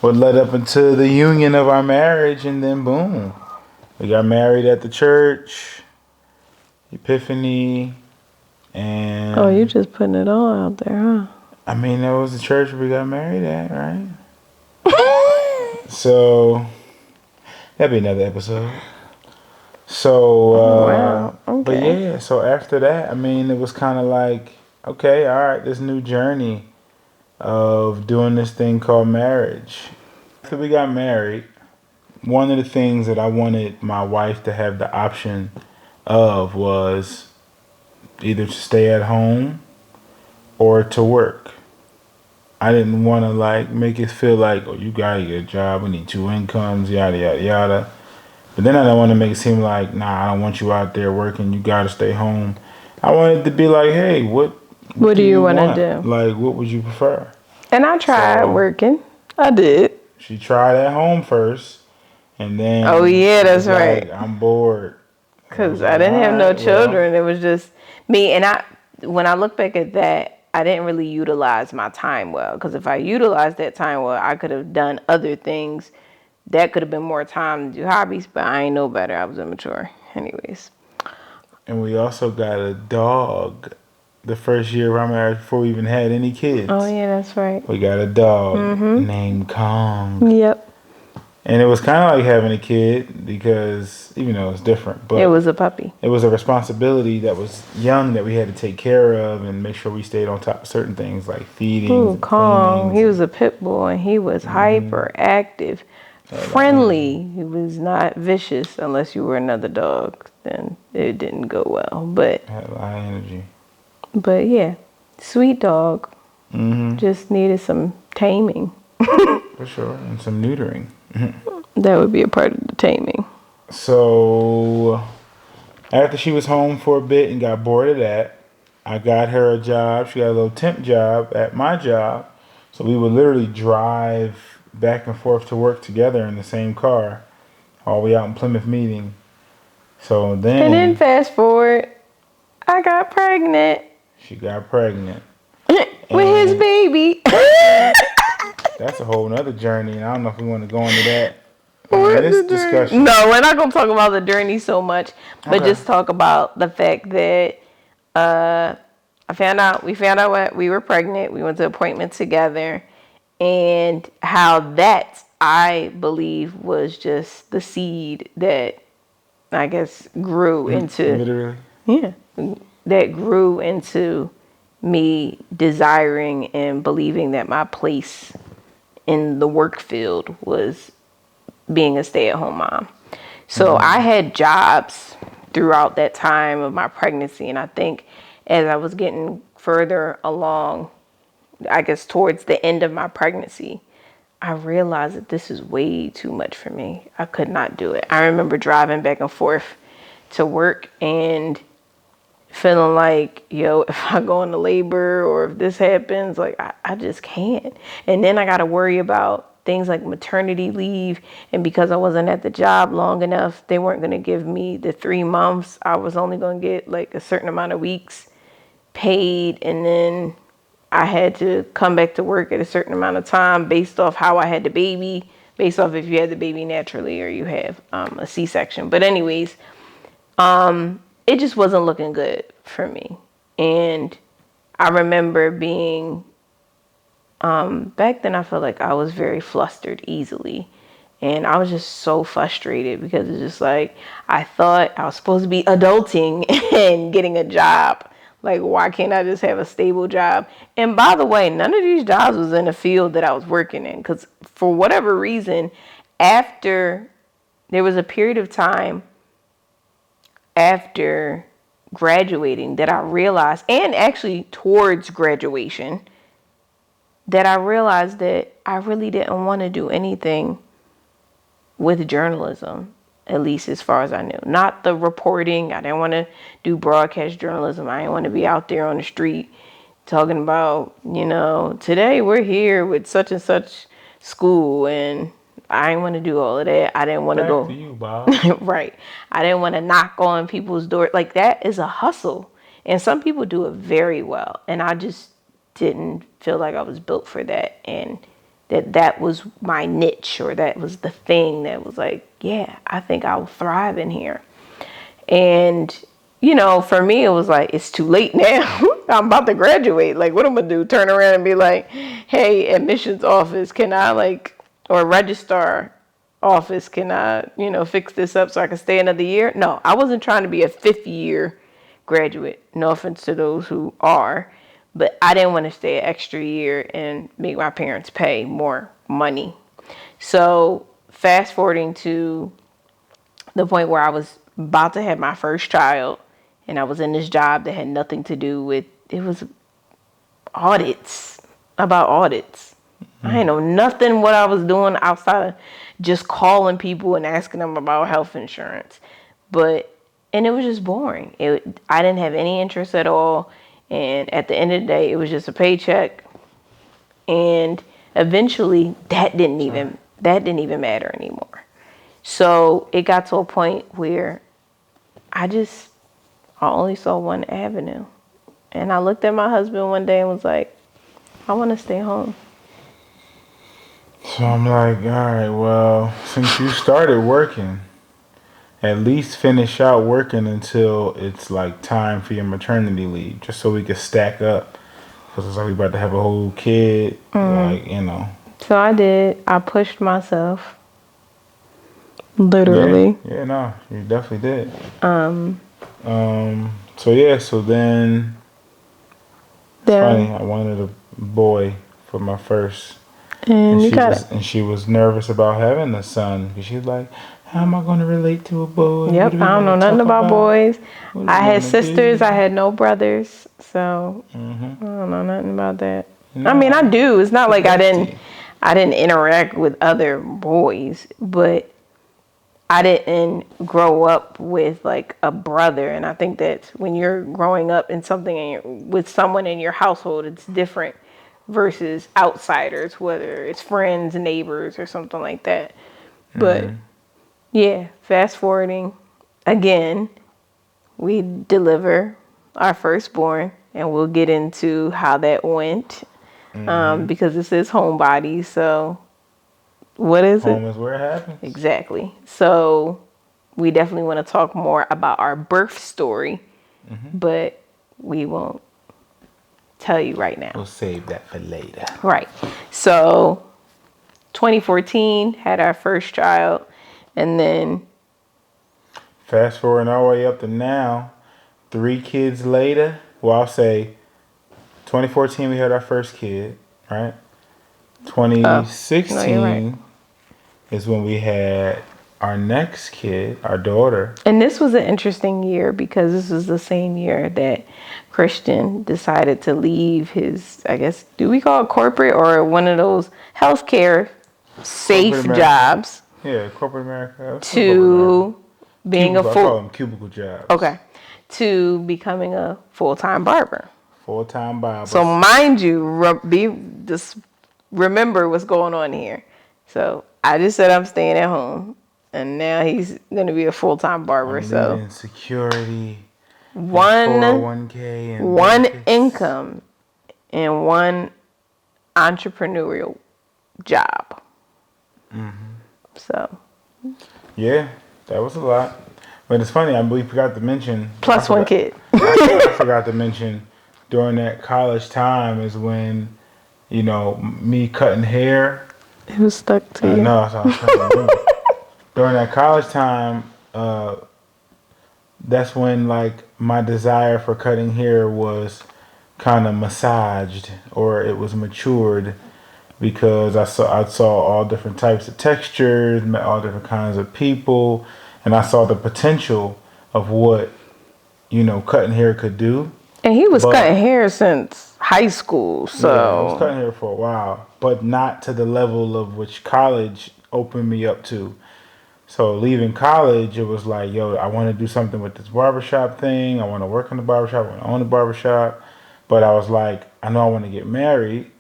what led up into the union of our marriage. And then boom. We got married at the church. Epiphany. And Oh, you just putting it all out there, huh? I mean, that was the church we got married at, right? So that'd be another episode. So, Wow, but okay. yeah, so after that, I mean, it was kind of like, okay, all right, this new journey of doing this thing called marriage. After we got married, one of the things that I wanted my wife to have the option of was either to stay at home or to work. I didn't want to like make it feel like, oh, you gotta get a job, we need 2 incomes, yada yada yada. But then I don't want to make it seem like, nah, I don't want you out there working, you gotta stay home. I wanted to be like, hey, what do you want want? to do? Like, what would you prefer? And I tried So- working. I did. She tried at home first, and then Oh, yeah, she that's was like, right. I'm bored. Because was I didn't like, have no "Alright, well." children. It was just me. And when I look back at that, I didn't really utilize my time well. Because if I utilized that time well, I could have done other things. That could have been more time to do hobbies, but I ain't know better. I was immature. Anyways. And we also got a dog the first year of our marriage before we even had any kids. Oh, yeah, that's right. We got a dog named Kong. Yep. And it was kind of like having a kid because, even though it's different, but It was a puppy. it was a responsibility that was young that we had to take care of and make sure we stayed on top of certain things like feeding. Ooh, Kong. He was a pit bull and he was hyperactive, friendly. He was not vicious unless you were another dog. Then it didn't go well. But Had a lot of energy. yeah, sweet dog. Just needed some taming. For sure. And some neutering. That would be a part of the taming. So after she was home for a bit and got bored of that, I got her a job. She got a little temp job at my job. So we would literally drive back and forth to work together in the same car all the way out in Plymouth Meeting. So And then fast forward, I got pregnant she got pregnant. with his baby. That's a whole nother journey, and I don't know if we want to go into that in this discussion. No, we're not gonna talk about the journey so much, but Okay. just talk about the fact that we found out what we were pregnant. We went to appointment together, and how that I believe was just the seed that I guess grew into Literally. that grew into me desiring and believing that my place in the work field was being a stay-at-home mom. So I had jobs throughout that time of my pregnancy, and I think as I was getting further along, I guess towards the end of my pregnancy, I realized that this is way too much for me. I could not do it. I remember driving back and forth to work and feeling like, yo, if I go into labor or if this happens, like I just can't. And then I got to worry about things like maternity leave. And because I wasn't at the job long enough, they weren't going to give me the 3 months. I was only going to get like a certain amount of weeks paid. And then I had to come back to work at a certain amount of time based off how I had the baby, based off if you had the baby naturally or you have a C-section. But anyways, it just wasn't looking good for me. And I remember being back then I felt like I was very flustered easily. And I was just so frustrated because it's just like, I thought I was supposed to be adulting and getting a job. Like, why can't I just have a stable job? And by the way, none of these jobs was in the field that I was working in. Because for whatever reason, after there was a period of time after graduating that I realized, and actually towards graduation, that I realized that I really didn't want to do anything with journalism, at least as far as I knew. Not the reporting. I didn't want to do broadcast journalism. I didn't want to be out there on the street talking about, today we're here with such and such school, and I didn't want to do all of that. I didn't want to go. Back to you, Bob. Right. I didn't want to knock on people's door. Like, that is a hustle. And some people do it very well. And I just didn't feel like I was built for that. And that was my niche, or that was the thing that was like, yeah, I think I'll thrive in here. And, for me, it was like, it's too late now. I'm about to graduate. Like, what am I going to do? Turn around and be like, hey, admissions office, can I or registrar office, can I, fix this up so I can stay another year? No, I wasn't trying to be a 5th-year graduate. No offense to those who are. But I didn't want to stay an extra year and make my parents pay more money. So fast forwarding to the point where I was about to have my first child, and I was in this job that had nothing to do with, it was audits, about audits. I didn't know nothing what I was doing outside of just calling people and asking them about health insurance. And it was just boring. I didn't have any interest at all. And at the end of the day, it was just a paycheck. And eventually that didn't even matter anymore. So it got to a point where I only saw one avenue. And I looked at my husband one day and was like, I want to stay home. So I'm like, all right, well, since you started working, at least finish out working until it's like time for your maternity leave, just so we can stack up. Because it's like we about to have a whole kid, So I did. I pushed myself. Literally. Yeah, no, you definitely did. So then, funny, I wanted a boy for my first. And she was nervous about having a son. Because she was like, how am I going to relate to a boy? Yep, I don't know nothing about boys. I had sisters. I had no brothers. So I don't know nothing about that. No, I mean, I do. It's not like I didn't interact with other boys. But I didn't grow up with like a brother. And I think that when you're growing up in something with someone in your household, it's different versus outsiders, whether it's friends, neighbors, or something like that. But yeah, fast forwarding again, we deliver our firstborn, and we'll get into how that went because this is Homebodies. So what is it? Home is where it happens. Exactly. So we definitely want to talk more about our birth story, but we won't tell you right now. We'll save that for later. Right. So 2014 had our first child, and then fast forward all the way up to now, 3 kids later. Well, I'll say 2014 we had our first kid, right? 2016 is when we had our next kid, our daughter. And this was an interesting year because this was the same year that Khristian decided to leave his, I guess, do we call it corporate or one of those healthcare safe jobs? Yeah, corporate America. To being I call them cubicle jobs. Okay. To becoming a full-time barber. Full-time barber. So mind you, just remember what's going on here. So I just said I'm staying at home, and now he's going to be a full-time barber. So security, 401k, and one income, and one entrepreneurial job. So yeah, that was a lot. But it's funny, we forgot to mention plus one kid. I forgot to mention during that college time is when me cutting hair. It was stuck to you. No, so I'm trying to remember. During that college time, that's when like my desire for cutting hair was kind of massaged, or it was matured, because I saw all different types of textures, met all different kinds of people, and I saw the potential of what cutting hair could do. And he was But cutting hair since high school, yeah, I was so cutting hair for a while, but not to the level of which college opened me up to. So leaving college, it was like, yo, I want to do something with this barbershop thing. I want to work in the barbershop. I want to own a barbershop. But I was like, I know I want to get married,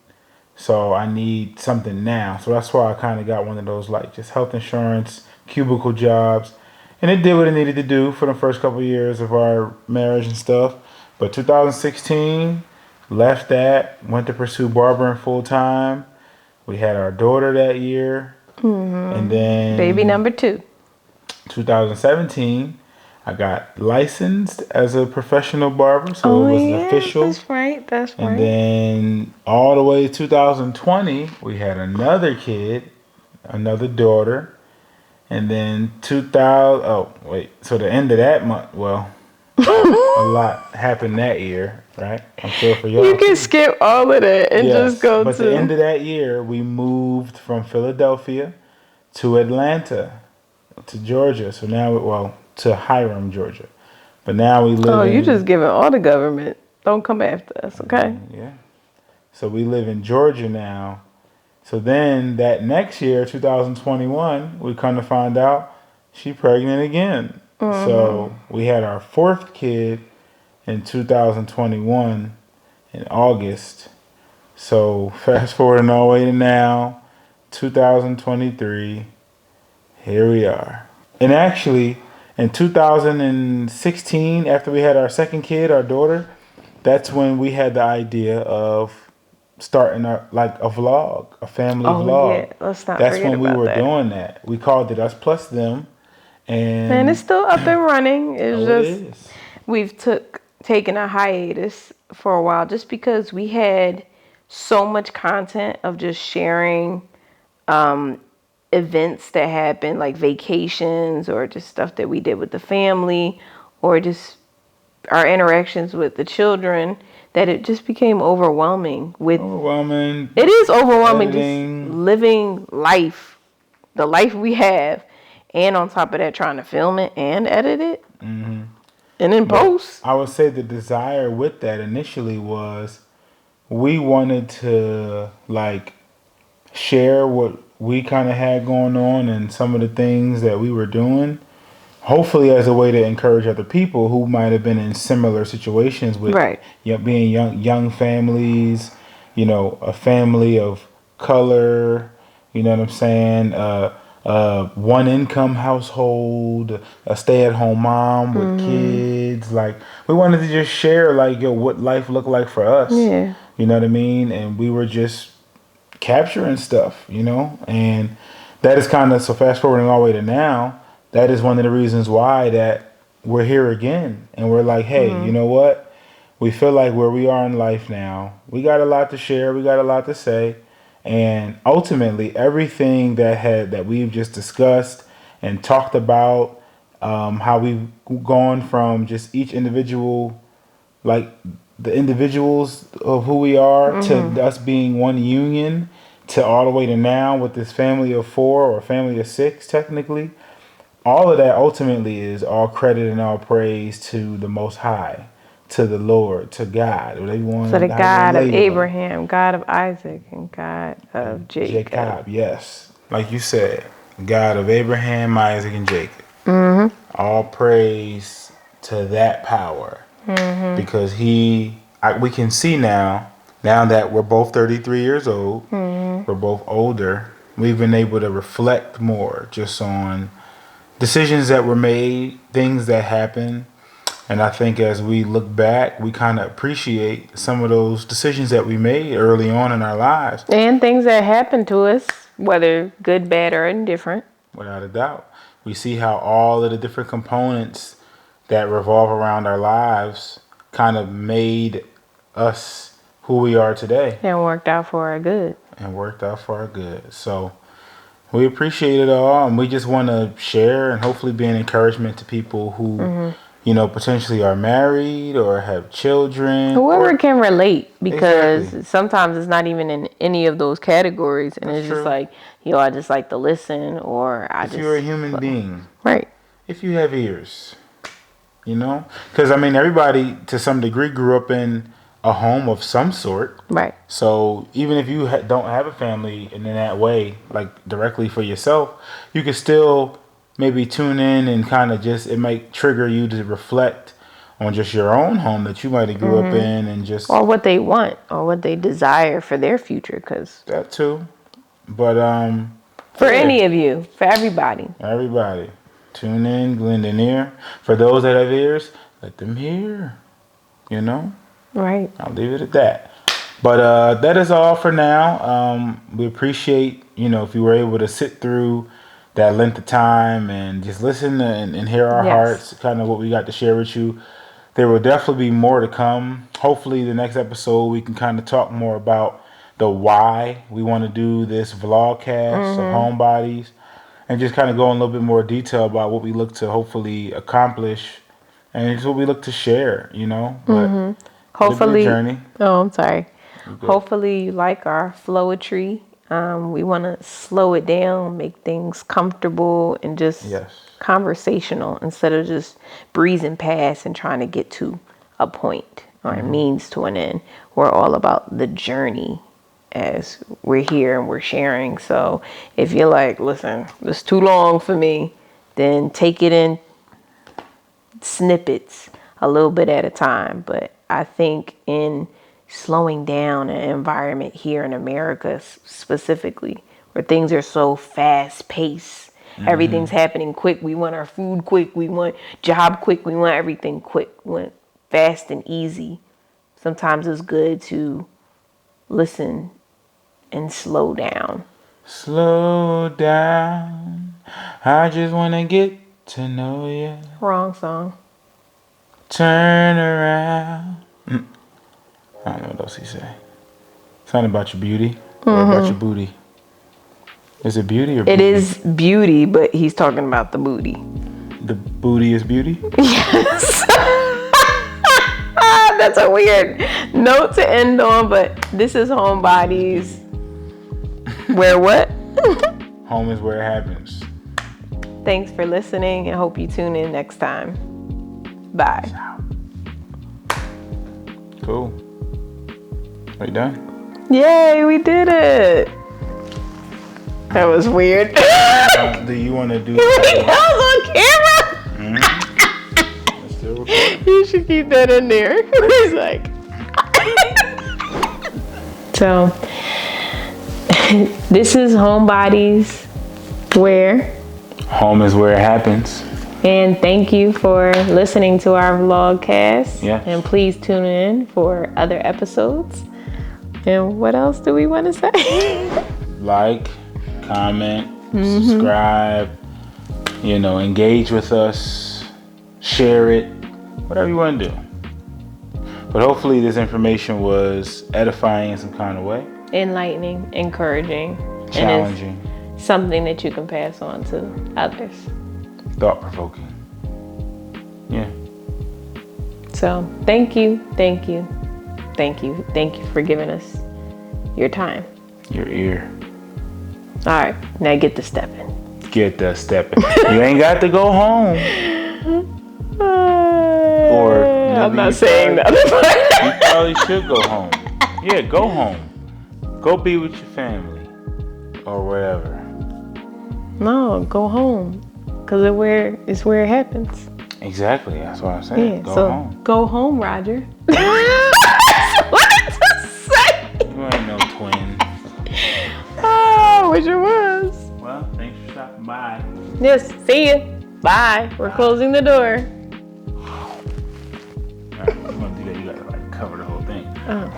so I need something now. So that's why I kind of got one of those like just health insurance, cubicle jobs. And it did what it needed to do for the first couple of years of our marriage and stuff. But 2016, left that, went to pursue barbering full time. We had our daughter that year. And then baby number 2. 2017, I got licensed as a professional barber, so it was official. That's right. And then all the way to 2020, we had another kid, another daughter. And then 2000, oh wait, so the end of that month, well, a lot happened that year, right? I'm sure for y'all. You can skip all of that and just go but to the end of that year, we moved from Philadelphia to Atlanta, to Georgia. So now, to Hiram, Georgia. But now we live. Oh, you just giving all the government. Don't come after us, okay? Yeah. So we live in Georgia now. So then that next year, 2021, we come to find out she pregnant again. So we had our 4th kid in 2021 in August. So fast forwarding all the way to now, 2023, here we are. And actually, in 2016, after we had our second kid, our daughter, that's when we had the idea of starting a vlog, a family vlog. Yeah, let's not That's forget when we about were that. doing that. We called it Us+them, and It's still up and running. It's it just is. we've taken a hiatus for a while just because we had so much content of just sharing events that happened, like vacations or just stuff that we did with the family or just our interactions with the children, that it just became overwhelming. It is overwhelming editing. just living life, the life we have, and on top of that trying to film it and edit it. And then post. I would say the desire with that initially was we wanted to like share what we kind of had going on and some of the things that we were doing, hopefully as a way to encourage other people who might have been in similar situations with being young families, a family of color, you know what I'm saying, one income household, a stay-at-home mom with kids. Like, we wanted to just share like what life looked like for us. Yeah. You know what I mean? And we were just capturing stuff, and that is kind of, so fast forwarding all the way to now, that is one of the reasons why that we're here again. And we're like, hey, you know what? We feel like where we are in life now, we got a lot to share, we got a lot to say. And ultimately, everything that we've just discussed and talked about, how we've gone from just each individual, like the individuals of who we are, to us being one union, to all the way to now with this family of 4 or family of 6, technically. All of that ultimately is all credit and all praise to the Most High, to the Lord, to God. So the God of Abraham, God of Isaac, and God of Jacob. Yes. Like you said, God of Abraham, Isaac, and Jacob. All praise to that power. Because we can see now that we're both 33 years old, we're both older, we've been able to reflect more just on decisions that were made, things that happened. And I think as we look back, we kind of appreciate some of those decisions that we made early on in our lives. And things that happened to us, whether good, bad, or indifferent. Without a doubt. We see how all of the different components that revolve around our lives kind of made us who we are today. And worked out for our good. So we appreciate it all, and we just want to share and hopefully be an encouragement to people who, potentially are married or have children. Whoever can relate, because sometimes it's not even in any of those categories, and it's just like, I just like to listen, or if you're a human being, right? If you have ears, because everybody to some degree grew up in a home of some sort, right? So even if you don't have a family in that way, like directly for yourself, you can still maybe tune in and kind of it might trigger you to reflect on just your own home that you might have grew up in, and just or what they want or what they desire for their future, because that too. But for any of you, for everybody tune in, lend an ear. For those that have ears, let them hear. Right. I'll leave it at that. But that is all for now. We appreciate, if you were able to sit through that length of time and just listen and hear our hearts, kind of what we got to share with you. There will definitely be more to come. Hopefully the next episode we can kind of talk more about the why we want to do this vlogcast of Homebodies, and just kind of go in a little bit more detail about what we look to hopefully accomplish, and it's what we look to share, But hopefully, journey. Oh, I'm sorry. Hopefully you like our flowetry. We want to slow it down, make things comfortable and just conversational, instead of just breezing past and trying to get to a point or a means to an end. We're all about the journey as we're here and we're sharing. So if you're like, listen, it's too long for me, then take it in snippets, a little bit at a time. But I think in slowing down an environment here in America specifically, where things are so fast paced, everything's happening quick. We want our food quick. We want job quick. We want everything quick. We want fast and easy. Sometimes it's good to listen and slow down. Slow down. I just want to get to know you. Wrong song. Turn around. I don't know what else he say. Something about your beauty or about your booty. Is it beauty or beauty? It is beauty, but he's talking about the booty. The booty is beauty? Yes. That's a weird note to end on, but this is Homebodies. Where what? Home is where it happens. Thanks for listening, and hope you tune in next time. Bye. Cool. Are you done? Yay, we did it. That was weird. Do you want to do that? Was on camera? Still recording? You should keep that in there. He's like. So, this is Homebodies, where home is where it happens. And thank you for listening to our vlogcast. Yes. And please tune in for other episodes. And what else do we want to say? Like, comment, subscribe, engage with us, share it, whatever you want to do. But hopefully this information was edifying in some kind of way. Enlightening, encouraging, challenging. And it's something that you can pass on to others. Thought-provoking. Yeah. So thank you for giving us your time. Your ear. All right, now get to stepping. You ain't got to go home. Or I'm not saying that. You probably should go home. Yeah, go home. Go be with your family or wherever. No, go home, because it's where it happens. Exactly, that's what I'm saying. Yeah, go home. Go home, Roger. What to say? You ain't no twin. Oh, I wish it was. Well, thanks for stopping by. Yes, see ya. Bye. We're closing the door. Alright, you want to do that? You gotta cover the whole thing. Oh.